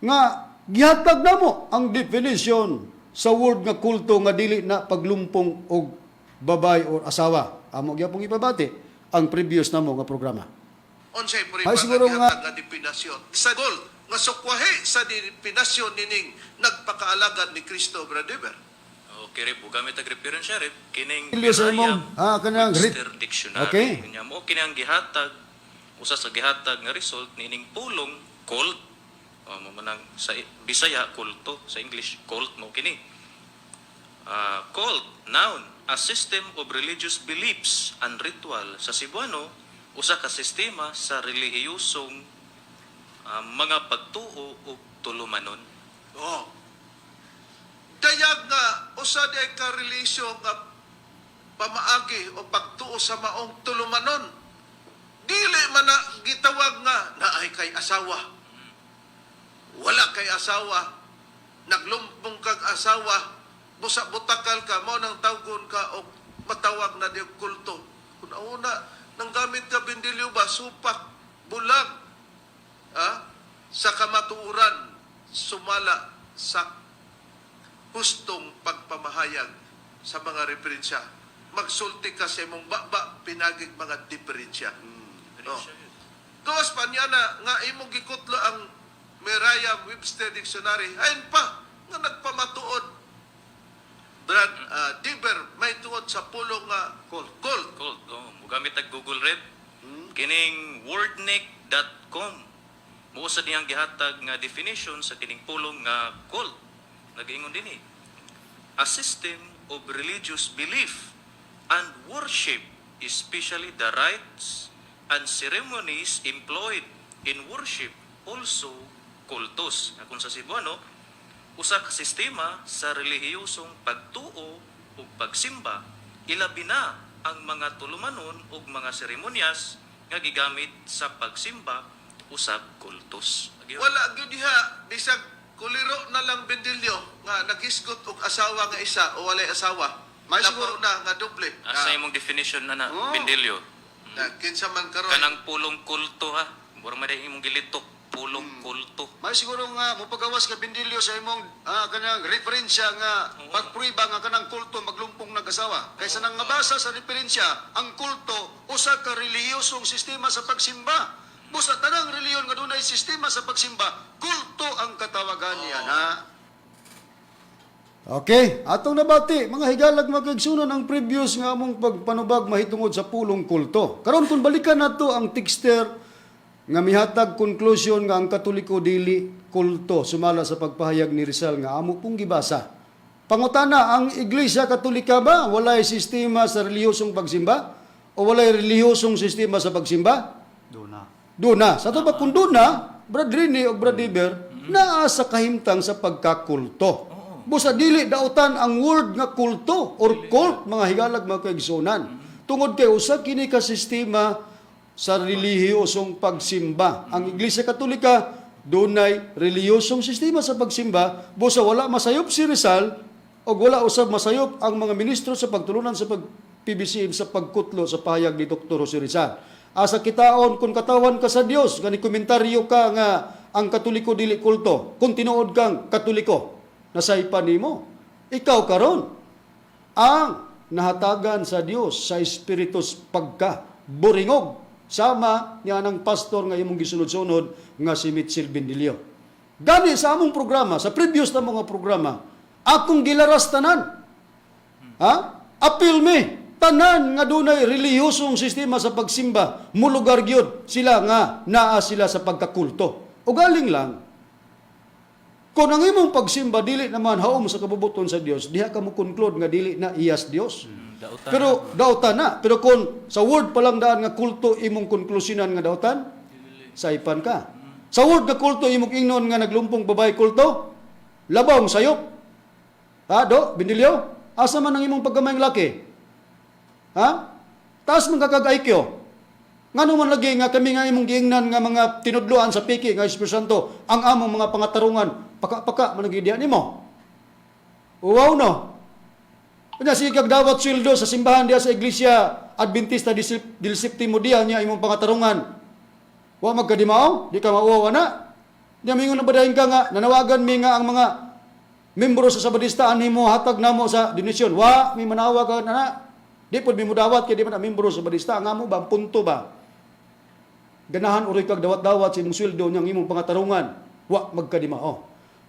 nga gihatag namo ang definition sa word nga kulto nga dili na paglumpong og babay or asawa. Amo gyapong ipabati ang previous namo nga programa. Unsay puri Ay, siguro nga nga definasyon sa gold nga sukwahi sa definasyon nining nagpakaalagad ni Kristo, Brother Diver. Okay, rip, gamit ang referensya, rip, kining Ilyas mo. Kanang Webster Dictionary. Okay. Kanya mo, kinang gihatag, usa sa gihatag nga result, nining pulong, cult, mamanang sa Bisaya, kulto, sa English, cult mo, kini. Cult, noun, a system of religious beliefs and ritual. Sa Cebuano, usa ka sistema sa relihiyosong mga pagtuo o tulumanon. Oh. Dayag nga usa di ka relisyon nga pamaagi o pagtuo sa maong tulumanon. Dili man na gitawag nga naay kay asawa. Wala kay asawa. Naglumpong kag asawa. Busa butakal ka mo nang tawgon ka o matawag na di kulto. Kung una nang gamit ka Bendelio ba supak bulag sa kamatuuran sumala sa hustong pagpamahayag sa mga referensya. Magsulti ka sa imong baba pinagig mga diferensya. Kawas pa niya na nga imong gikutlo ang Merriam-Webster Dictionary. Ayon pa nga nagpamatuod Brad Diver may tuod sa pulong nga cult. Mugamit ang Google Red. Kining wordnik.com. Muusa niyang gihatag nga definition sa kining pulong nga cult. Nag-ingon din a system of religious belief and worship, especially the rites and ceremonies employed in worship, also kultos. Kung sa Cebuano, usa ka sistema sa relihiyosong pagtuo ug pagsimba, ilabi na ang mga tulumanon ug mga seremonyas nga gigamit sa pagsimba usab kultos. Wala gyud diha bisag kuliro na lang bendilyo nga nagisgot og asawa nga isa o walay asawa. May Lapor na nga doble. Asa imong definition na bendilyo? Kinsa man karon. Kanang pulong kulto ha. Mura man imong gilitok, pulong kulto. May siguro nga mupagawas ka bindilyo sa imong kanang referensya nga pagpruiba nga kanang kulto maglumpong nag-asawa. Kaysa nang mabasa sa referensya, ang kulto usa ka relihiyosong sistema sa pagsimba. Busa tanang reliyon nga dunay sistema sa pagsimba, kulto ang katawagan niya na. Okay, atong nabati, mga higalag magkagsunan ang previous nga among pagpanubag mahitungod sa pulong kulto. Karon kung balikan nato ang texter nga mihatag conclusion nga ang Katoliko dili kulto sumala sa pagpahayag ni Rizal nga amo pong gibasa. Pangutana, ang Iglesia Katolika ba walay sistema sa relihiyosong pagsimba o walay relihiyosong sistema sa pagsimba? Duna. Sa to ba kung duna, Brad Rini o Brad Iber, naa sa kahimtang sa pagkakulto. Busa dili dautan ang word nga kulto or cult, mga higalag mga kaigsunan. Tungod kay usa kini ka sistema sa relihiyosong pagsimba. Ang Iglesia Katolika dunay relihiyosong sistema sa pagsimba. Busa wala masayop si Rizal o wala usab masayop ang mga ministro sa pagtulunan sa PBCM sa pagkutlo sa pahayag ni Dr. Jose Rizal. Asa kitaon kung katawan ka sa Dios, gani komentaryo ka nga ang Katoliko dili kulto. Kung tinuod kang Katoliko, nasaypan nimo. Ikaw karon ang nahatagan sa Dios sa espiritus pagka buringog sama niya ng pastor nga imong gisunod-sunod nga si Mitchell Bendilio. Gani sa among programa, sa previous na mga programa, akong gilaras tanan. Appeal me tanan nga dunay relihiyosong sistema sa pagsimba, mulugar gyud sila nga naa sila sa pagkakulto. O galing lang, kung ang imong pagsimba dili naman haom sa kabubuton sa Dios, diha ka mo conclude nga dili na iyas Dios. Pero dautan na. Pero kung sa word pa lang daan nga kulto imong konklusinan nga dautan, saipan ka. Sa word nga kulto imong ingnon nga naglumpong babae kulto, labong sayop. Bendilyo? Asa man ang imong pagkamayang laki? Taas man kakag-IQ. Ngano man lagi nga kami nga imong giingnan nga mga tinudloan sa piki nga Espiritu Santo, ang among mga pangatarungan, paka-paka man nagidian nimo. Wow no. Kanya sigag dawat sweldo sa simbahan diya sa Iglesia Adventista del Séptimo Día niya imong pangatarungan. Wa magkadimao, di ka mauwawa na. Diya mingon na badahin ka nga, nanawagan mi nga ang mga membro sa Sabadistaan nimo hatag namo sa donasyon. Wa, mi manawag ka na. Di po mi mudawat kay di man membro sa Sabadista, nga mo ba punto ba? Ganahan uri kag dawat-dawat sa imong sweldo niyang imong pangatarungan. Wa magkadimao.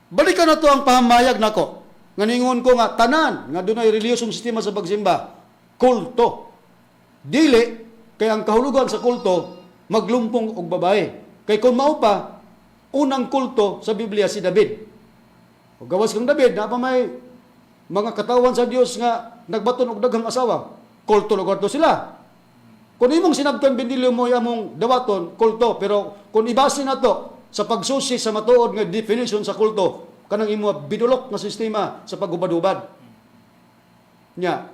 Balikan na to ang pahamayag nako. Nganingon ko nga tanan nga dunay relihiyosong sistema sa pagsimba, kulto. Dili kay ang kahulugan sa kulto maglumpong og babae. Kay kung mao pa unang kulto sa Biblia si David. O gawas kang David na pa may mga katawan sa Dios nga nagbaton og daghang asawa. Kulto lugar to sila. Kung imong sinabtan Bendilyo mo among dawaton kulto, pero kung ibase na to sa pagsusi sa matuod nga definition sa kulto, kanang imo bidulok nga sistema sa pagubad-ubad. Nya.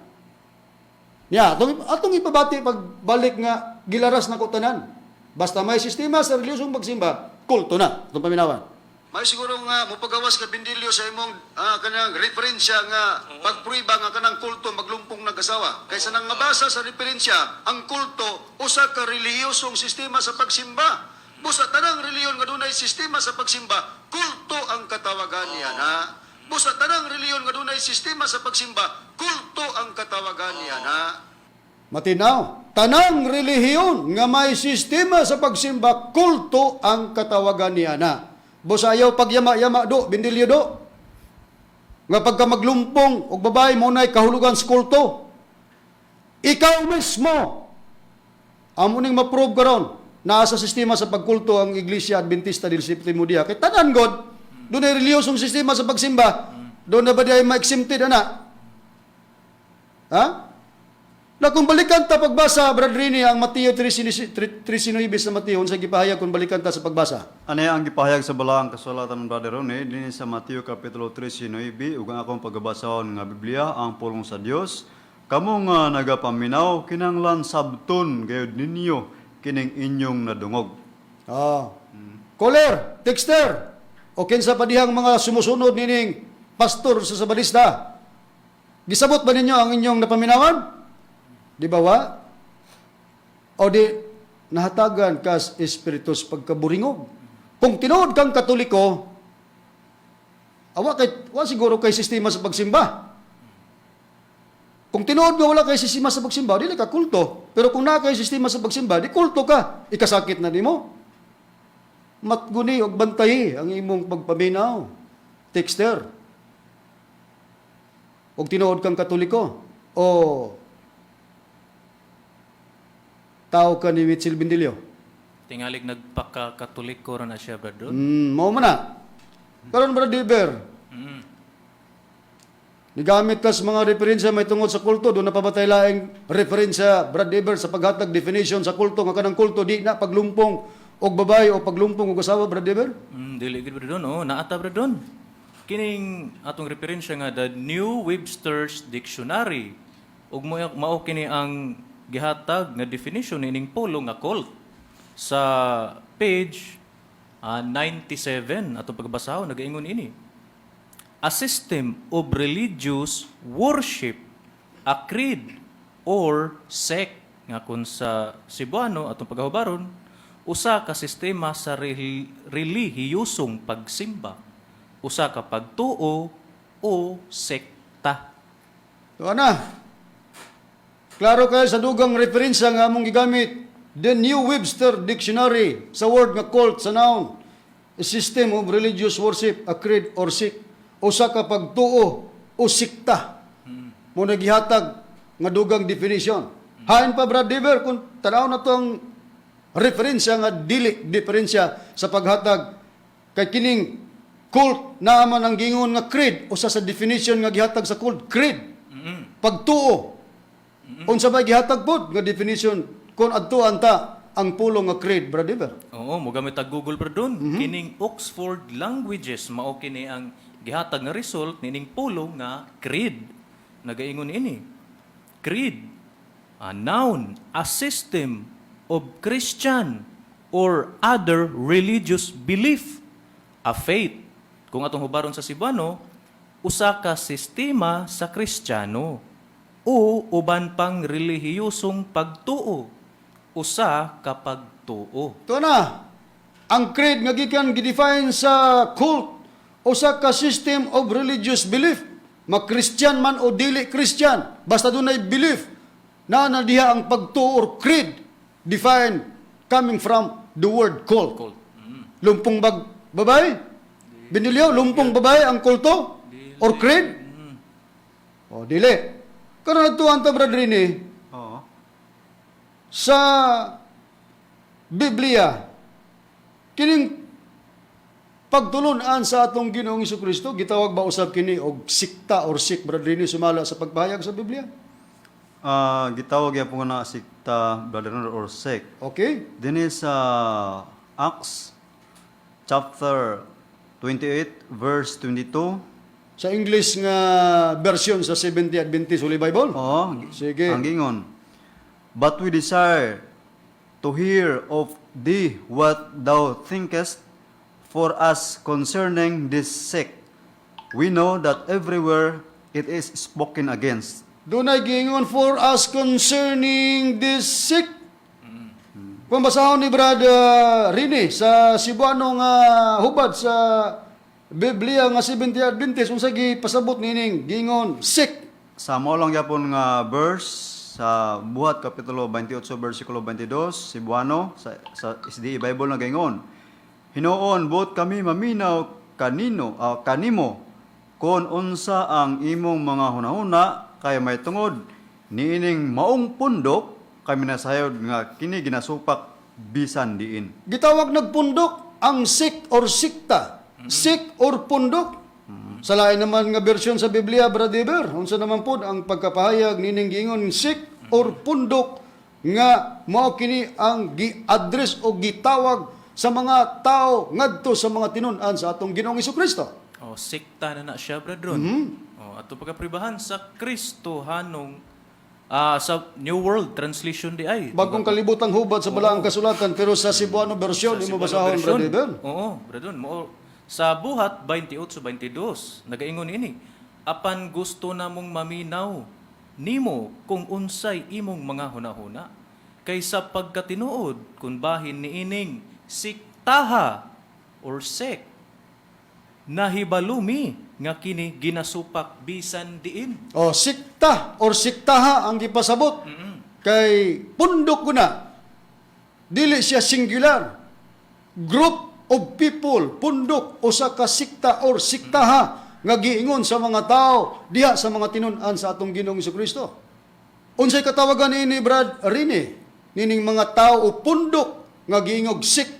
Atong ipabati pagbalik nga gilaras na ko tanan. Basta may sistema sa relihiyosong pagsimba, kulto na. Itong paminawan. May siguro nga mupagawas ka Bendilyo sa imong kanang referensya nga pagpruiba nga kanang kulto maglumpong nag-asawa. Kaysa nang mabasa sa referensya, ang kulto usa ka relihiyosong sistema sa pagsimba. Busa tanang reliyon nga dunay sistema sa pagsimba, kulto ang katawagan niya na. Busa tanang reliyon nga dunay sistema sa pagsimba, kulto ang katawagan niya na. Matinaw, tanang relihiyon nga may sistema sa pagsimba, kulto ang katawagan niya na. Busa ayaw pagyama-yama do, Bendilyo do. Nga pagka maglumpong og babae mo na'y kahulugan sa kulto. Ikaw mismo, amo ning ma-prove karon naa sa sistema sa pagkulto ang Iglesia Adventista del Séptimo Día. Kay tanan god, doon ay relihiyosong sistema sa pagsimba. Doon na ba di ay ma-exempted ana? Na kung balikan ta pagbasa, Brad Rini, ang Mateo 3:19 sa Mateo, unsa gipahayag kung balikan ta sa pagbasa? Ano ang gipahayag sa balaang kasulatan ng Brother Ronnie, din sa Mateo Kapitulo 13:9, ug ang akong pagbabasahon nga Biblia, ang pulong sa Dios, kamo nga nagapaminaw, kinanglan sabton gayud ninyo, kining inyong nadungog. Caller, texter, o kinsa pa dihang mga sumusunod nining pastor sa sabalista. Gisabot ba ninyo ang inyong napaminawan? Di ba wa? O di nahatagan kas espiritus pagkaburingog. Kung tinuod kang Katoliko, wa siguro kay sistema sa pagsimba. Kung tinuod nga wala kay sistema sa pagsimba, dili ka kulto. Pero kung na kay sistema sa pagsimba, di kulto ka. Ikasakit na nimo. Matguni og bantayi ang imong pagpaminaw. Texter. Og tinuod kang Katoliko. O tao ka ni Mitchell Bindilio. Tingalig nagpaka-katoliko ra na siya, Brad Ron. Mao man na. Karon Brad Diver, nigamit kas mga referensya may tungod sa kulto, doon napabatay laing referensya, Brad Diver, sa paghatag definition sa kulto, nga kanang kulto, di na paglumpong og babae o paglumpong og asawa, Brad Diver? Dili gid Brad Ron, naata Brad Ron. Kining atong referensya nga the New Webster's Dictionary. Ug mao kini ang gihatag nga definition ining pulong nga cult sa page 97 atong pagbasahon nagaingon ini. A system of religious worship, a creed or sect nga kun sa Cebuano atong paghahubaron usa ka sistema sa relihiyosong pagsimba, usa ka pagtuo o sekta. So na. Klaro kayo sa dugang referensya nga among gigamit. The New Webster Dictionary sa word nga cult sa noun. A system of religious worship, a creed or sect. Usa ka pagtuo o sikta. Mo nagihatag nga dugang definition. Hain pa Brad Diver kung tanaw na to ang referensya nga dili diferensya sa paghatag kay kining cult na man ang gingon nga creed usa sa definition nga gihatag sa cult creed. Pagtuo. Unsa ba gihatag pod nga definition kung adtuan ta ang pulong nga creed, Brad Diver? Oo, mo gamit ang Google Brad Ron. Kining Oxford Languages mao kini ang gihatag nga result nining pulong nga creed. Nagaingon ini. Creed, a noun, a system of Christian or other religious belief, a faith. Kung atong hubaron sa Cebuano, usa ka sistema sa Kristiyano o uban pang relihiyosong pagtuo, usa ka pagtuo. Ito na, ang creed nga gikan gidefine sa cult, usa ka system of religious belief, ma-Christian man o dili Christian, basta dunay belief, na diha ang pagtuo or creed, define coming from the word cult. Lumpong babae? Binilyo, lumpong babae ang kulto? Or creed? O, dili. Karon nagtuan ta, Brad Rini, Oo. sa Biblia, kining pagtulunan sa atong Ginoong Jesucristo, gitawag ba usab kini og sikta or sik, Brad Rini, sumala sa pagpahayag sa Biblia? Gitawag yan po na sikta, Brother Ronnie, or sect. Okay? Din sa Acts chapter 28 verse 22. Sa English nga version sa 70 Adventist Holy Bible? Sige. Ang gingon. But we desire to hear of thee what thou thinkest for us concerning this sect. We know that everywhere it is spoken against. Doon ay gingon for us concerning this sect. Kung basahon ni Brad Rini sa Cebuano nga hubad sa Biblia nga 70 Adventist, unsa gipasabot nining gingon sect. Sa mo lang yapon nga verse sa Buhat Kapitulo 28 versikulo 22 Cebuano sa SDA Bible na gingon. Hinoon bot kami maminaw kanimo kon unsa ang imong mga hunahuna kay may tungod niining maong pundok kami nasayod nga kini ginasupak bisan diin. Gitawag nagpundok ang sect or sikta. Sect or pundok. Sa lain naman nga bersyon sa Biblia, Brad Iber, unsa naman pod ang pagkapahayag nining gingon sect or pundok nga mao kini ang gi-address o gitawag sa mga tao ngadto sa mga tinun-an sa atong Ginoong Hesukristo. O, sikta na siya, brethren. O, ato pagkapribahan sa Kristohanong sa New World Translation di ay. Bagong kalibutang hubad sa balaang kasulatan pero sa Cebuano version imo basahon version. Brother Eben. Oo, brethren. Sa buhat 28-22, nagaingon ini, apan gusto namong maminaw nimo kung unsay imong mga hunahuna kaysa pagkatinuod kung bahin niining siktaha or sek nahibalumi nga kini ginasupak bisan diin. O sikta or siktaha ang gipasabot. Kay pundok ko na. Dili siya singular. Group of people, pundok usa ka sikta or siktaha nga giingon sa mga tao diha sa mga tinun-an sa atong Ginoong Hesukristo. Unsay katawagan ini Brad Rene? Nining mga tao o pundok nga giingog sik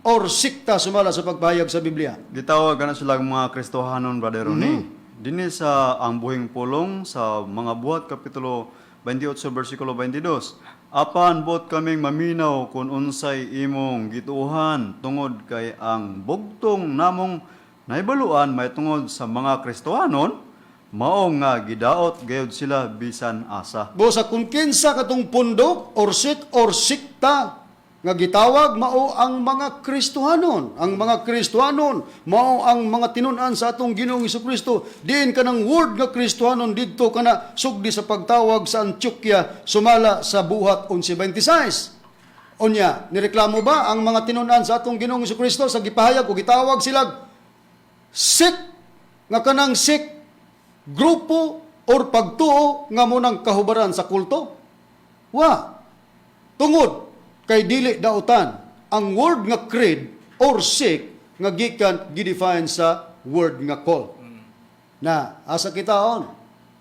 or sikta sumala sa pagpahayag sa Biblia. Gitawag na sila mga Kristohanon, Brother Ronnie. Dini sa ang buhing pulong sa mga buhat kapitulo 28 bersikulo 22. Apan bot kaming maminaw kung unsay imong gituhan tungod kay ang bugtong namong nahibaluan may tungod sa mga Kristohanon mao nga gidaot gayud sila bisan asa. Busa kung kinsa katong pundok or sik or sikta nga gitawag mao ang mga Kristohanon. Ang mga Kristohanon mao ang mga tinun-an sa atong Ginoong Hesukristo. Diin kanang word nga Kristohanon didto kana sugdi sa pagtawag sa Antioquia sumala sa buhat 11:26. Unya, nireklamo ba ang mga tinun-an sa atong Ginoong Hesukristo sa gipahayag o gitawag sila sik nga kanang sik grupo or pagtuo nga munang kahubaran sa kulto? Wa. Tungod kay dili dautan ang word nga creed or sik nga gikan gidefine sa word nga call. Na asa kitaon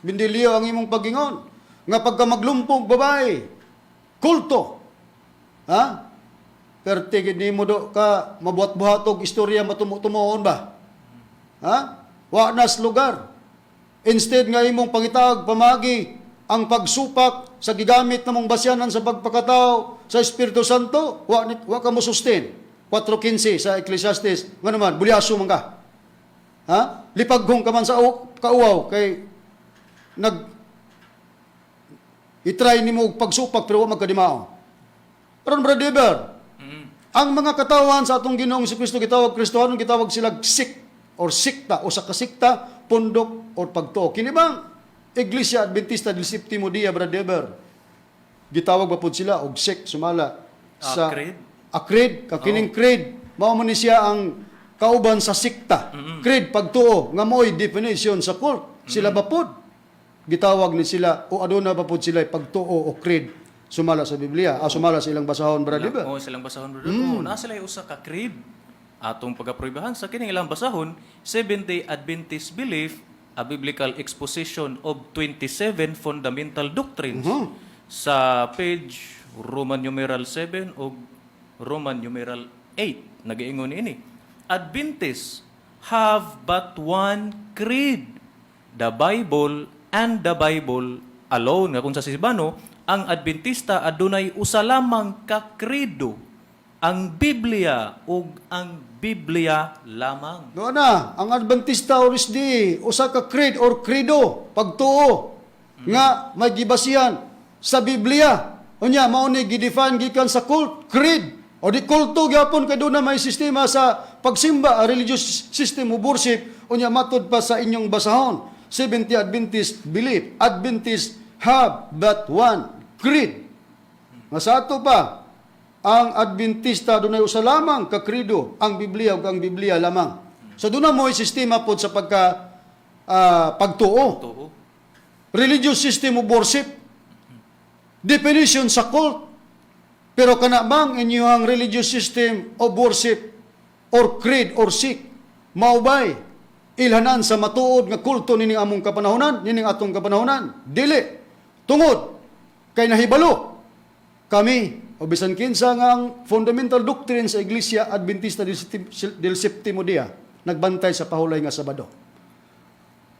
bindiliyo ang imong pagingon nga pagka maglumpog babae kulto. Ha? Pertigid nimo do ka mabuhat-buhatog istorya matumo-tumoon ba? Ha? Wa nas lugar. Instead nga imong pangitag pamagi ang pagsupak sa gigamit namong basyanan sa pagpakatao sa Espiritu Santo, wa ka mo sustain. 4:15 sa Ecclesiastes, nga naman, bulyaso man ka. Ha? Lipaghong ka man sa kauaw, kay itry nimo og pagsupak pero wa magkadimao. Pero Brother Eber, ang mga katawan sa atong Ginoong Jesucristo gitawag Kristohanon, gitawag sila sik or sikta o sa kasikta, pundok or pagtuo. Kini bang Iglesia Adventista del Séptimo Día, Brother Eber, gitawag ba pud sila og sik sumala sa Creed? Creed, kakining creed, mao man ni siya ang kauban sa sikta. Creed pagtuo nga mo'y definition sa cult. Sila ba pud gitawag ni sila o aduna ba pud sila pagtuo o creed sumala sa Biblia, sumala sa ilang basahon, Brother Eber. Oo, silang basahon, brother. Oo, na sila usa ka creed. Atong pagkaproybahan sa kining ilang basahon, Seventh-day Adventist belief, a biblical exposition of 27 fundamental doctrines. Sa page Roman numeral 7 o Roman numeral 8, nagaingon ini. Adventists have but one creed, the Bible and the Bible alone. Nga kung sa Sibano, ang Adventista adunay usa lamang ka credo, ang Biblia ug ang Biblia lamang. Doon na, ang Adventista or SD, usa ka creed or credo, pagtuo, nga may gibasihan sa Biblia. Unya, mao ni gidefine gikan sa cult, creed. O di kulto gyapon kay doon na may sistema sa pagsimba, a religious system of worship. Unya, matod pa sa inyong basahon. Seventh-day Adventist belief, Adventists have but one creed. Nga sa ato pa, ang Adventista dunay usa lamang ka credo, ang Biblia ug ang Biblia lamang. So doon na mo sistema pod sa pagtuo. Totoo. Religious system of worship. Definition sa cult. Pero kana bang inyong religious system of worship or creed or sik maubay ilhanan sa matuod nga kulto nining among kapanahonan, nining atong kapanahonan? Dili. Tungod kay nahibalo kami o bisan kinsa nga ang fundamental doctrine sa Iglesia Adventista del Séptimo Día nagbantay sa pahulay nga Sabado.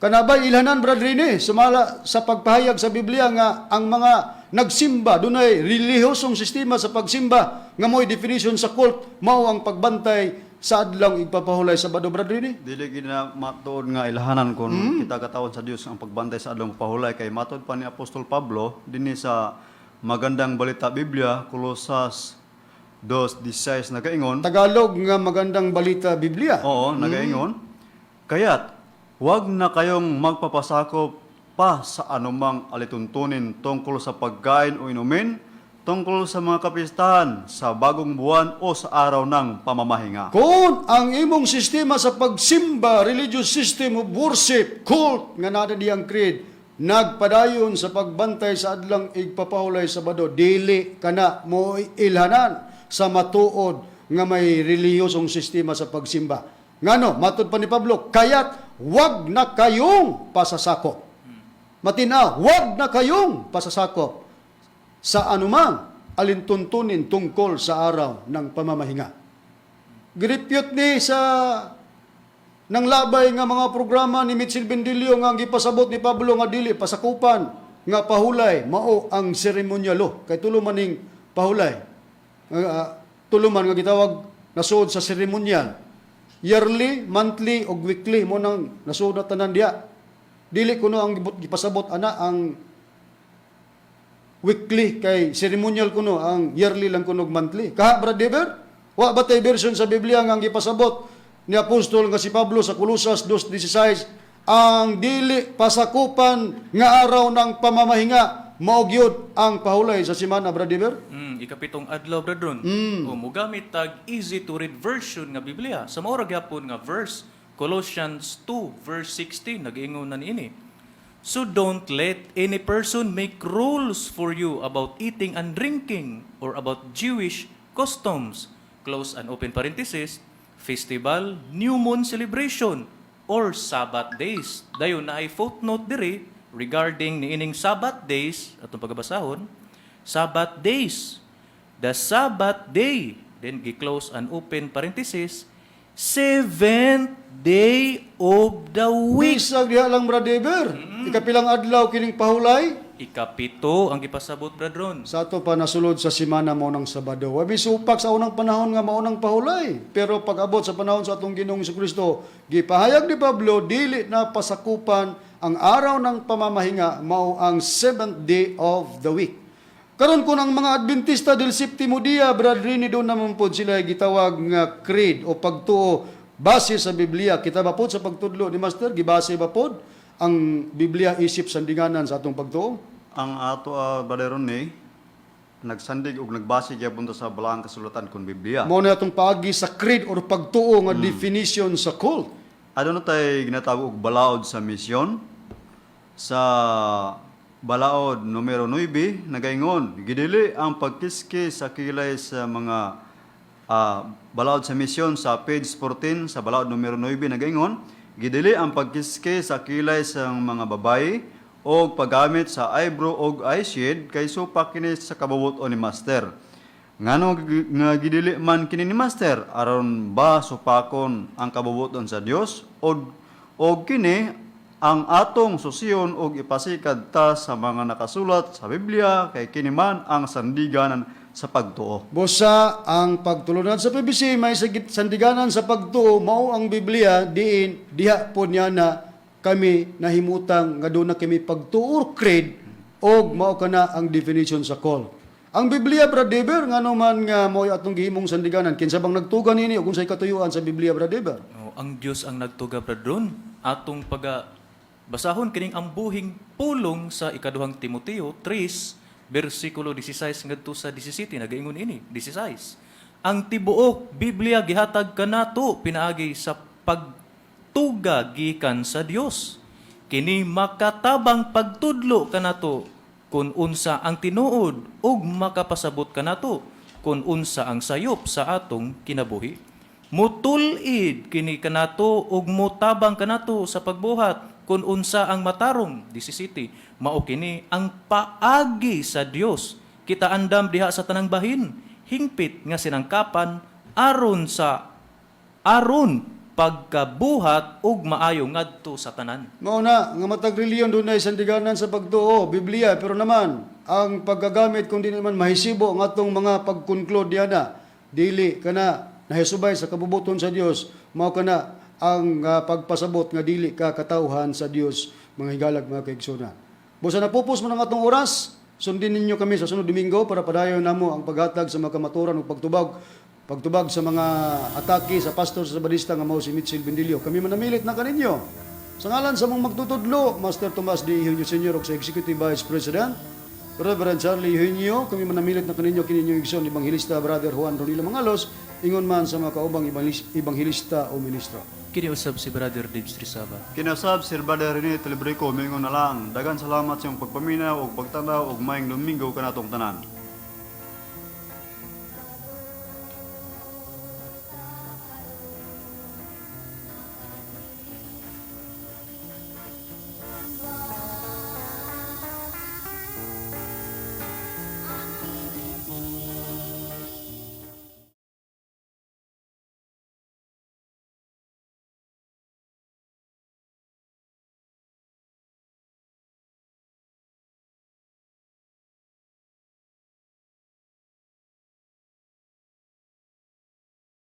Kanabay ilhanan, Brad Rene, sumala sa pagpahayag sa Biblia nga ang mga nagsimba, dunay relihiyosong sistema sa pagsimba nga mo'y definition sa cult, mao ang pagbantay sa adlaw igpapahulay sa Sabado, Brad Rini. Dili gid na matuod nga ilahanan kung kita katawon sa Dios ang pagbantay sa adlaw pahulay kay matod pa ni Apostol Pablo dinhi sa magandang balita Biblia Kolosas 2:16 nagaingon. Tagalog nga magandang balita Biblia. Oo, nagaingon. Kaya't wag na kayong magpapasakop pa sa anumang alituntunin tungkol sa pagkain o inumin, tungkol sa mga kapistahan, sa bagong buwan o sa araw ng pamamahinga. Kung ang imong sistema sa pagsimba, religious system of worship, cult, nga nada diyang creed, nagpadayon sa pagbantay sa adlang igpapahulay sa Sabado, dili kana mo ilhanan sa matuod nga may relihiyosong sistema sa pagsimba. Ngano, matud pa ni Pablo, kaya't wag na kayong pasasakop. Matina, wag na kayong pasasakop sa anumang alintuntunin tungkol sa araw ng pamamahinga. Giripyot ni sa nang labay nga mga programa ni Mitchell Bendilio nga gipasabot ni Pablo nga dili pasakupan nga pahulay mao ang seremonyalo kay tuluman ning pahulay. Tuluman nga gitawag nasud sa seremonyal. Yearly, monthly ug weekly mo nang nasud na tanan diha. Dili kuno ang gipasabot ana ang weekly kay ceremonial kuno, ang yearly lang kuno monthly. Kaha Brad Dever, wa ba tay version sa Biblia nga ang gipasabot ni apostol nga si Pablo sa Kolosas 2:16 ang dili pasakupan nga araw ng pamamahinga mao gyud ang pahulay sa semana, Brad Dever? Ikapitong adlaw, Bradron. O mugamit tag easy to read version nga Biblia. Sa mao ra gyapon nga verse Colossians 2 verse 16 nag-ingon na niini. So don't let any person make rules for you about eating and drinking or about Jewish customs, close and open parenthesis, festival, new moon celebration, or Sabbath days. Dayon na ay footnote diri regarding niining Sabbath days, atong pagbasahon, Sabbath days. The Sabbath day, then gi-close and open parenthesis, seventh day of the week. Bisag diha lang, Brad Dever. Ikapilang adlaw kining pahulay. Ikapito ang gipasabot, Bradron. Sa ato pa nasulod sa semana mo ng Sabado. Wabi supak sa unang panahon nga maunang pahulay. Pero pag-abot sa panahon sa atong Ginoong Jesucristo, gipahayag ni Pablo, dili na pasakupan ang araw ng pamamahinga, mao ang seventh day of the week. Karon kun ang mga Adventista del Septimo Dia, Brad Rini, doon naman po sila gitawag nga creed o pagtuo base sa Biblia. Kita ba po sa pagtudlo ni Master, gibase ba po ang Biblia isip sandinganan sa atong pagtuo? Ang ato Brother Ronnie, nagsandig ug nagbase gyapon sa balaang kasulatan kun Biblia. Mao na atong paagi sa creed or pagtuo nga definition sa cult. Ano na tayo ginatawag og balaod sa misyon? Sa balaod numero 9, nagaingon, gidili ang pagkiski sa kilay sa mga balaod sa misyon sa page 14 sa balaod numero 9, nagaingon, gidili ang pagkiski sa kilay sa mga babae o paggamit sa eyebrow o eye shade kay supak kini sa kabubuton ni Master. Ngano nga gidili man kini ni Master aron ba supakon ang kabubuton sa Dios o kini ang atong susiyon og ipasikad ta sa mga nakasulat sa Biblia kay kini man ang sandiganan sa pagtuo. Busa ang pagtulunan sa PBC may sandiganan sa pagtuo mao ang Biblia diha po niya na kami nahimutang nga doon na kami pagtuo creed og mao kana ang definition sa call. Ang Biblia, Brad Dever, nga naman nga mo atong gihimong sandiganan, kinsa bang nagtugan ini o kung sa'y katuyuan sa Biblia, Brad Dever? Ang Dios ang nagtuga, Bradron. Atong basahon kining ambuhing pulong sa ikaduhang Timoteo 3 bersikulo 16 ngadto sa 17 nagaingon ini 16. Ang tibuok Biblia gihatag kanato pinaagi sa pagtuga gikan sa Dios. Kini makatabang pagtudlo kanato kun unsa ang tinuod ug makapasabot kanato kun unsa ang sayop sa atong kinabuhi. Mutulid kini kanato ug mutabang kanato sa pagbuhat kun unsa ang matarong 17 mao kini ang paagi sa Dios kita andam diha sa tanang bahin hingpit nga sinangkapan aron pagkabuhat ug maayo ngadto sa tanan. Mauna, nga matag reliyon doon ay sandiganan sa pagtuo, Biblia, pero naman, ang paggagamit kung di naman mahisibo ng atong mga pag-conclude diyan na, dili ka na nahisubay sa kabubuton sa Dios, mao ka na ang pagpasabot nga dili ka katawhan sa Dios, mga higalag, mga kaigsoon. Busa na pupos mo ng atong oras, sundin ninyo kami sa sunod Domingo para padayon namo ang paghatag sa mga kamaturan ug pagtubag sa mga atake sa pastor sa Sabadista nga mao si Mitchell Bendilio. Kami manamilit na kaninyo. Sa ngalan sa mong magtutudlo, Master Tomas D. Eugenio Sr. ug sa Executive Vice President, Reverend Charlie Eugenio, kami manamilit na kaninyo kininyong igsoon Ebanghilista Brother Juan Ronilo Mangalos, ingon man sa mga kaubang Ebanghilista o ministro. Kiniusab si Brother Dave Strisaba. Kinasab Sir Brother Rene Telebrico, mingon na lang. Dagan salamat sa iyong pagpaminaw o pagtanaw o maayong Domingo kanatong tanan.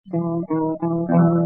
Thank you.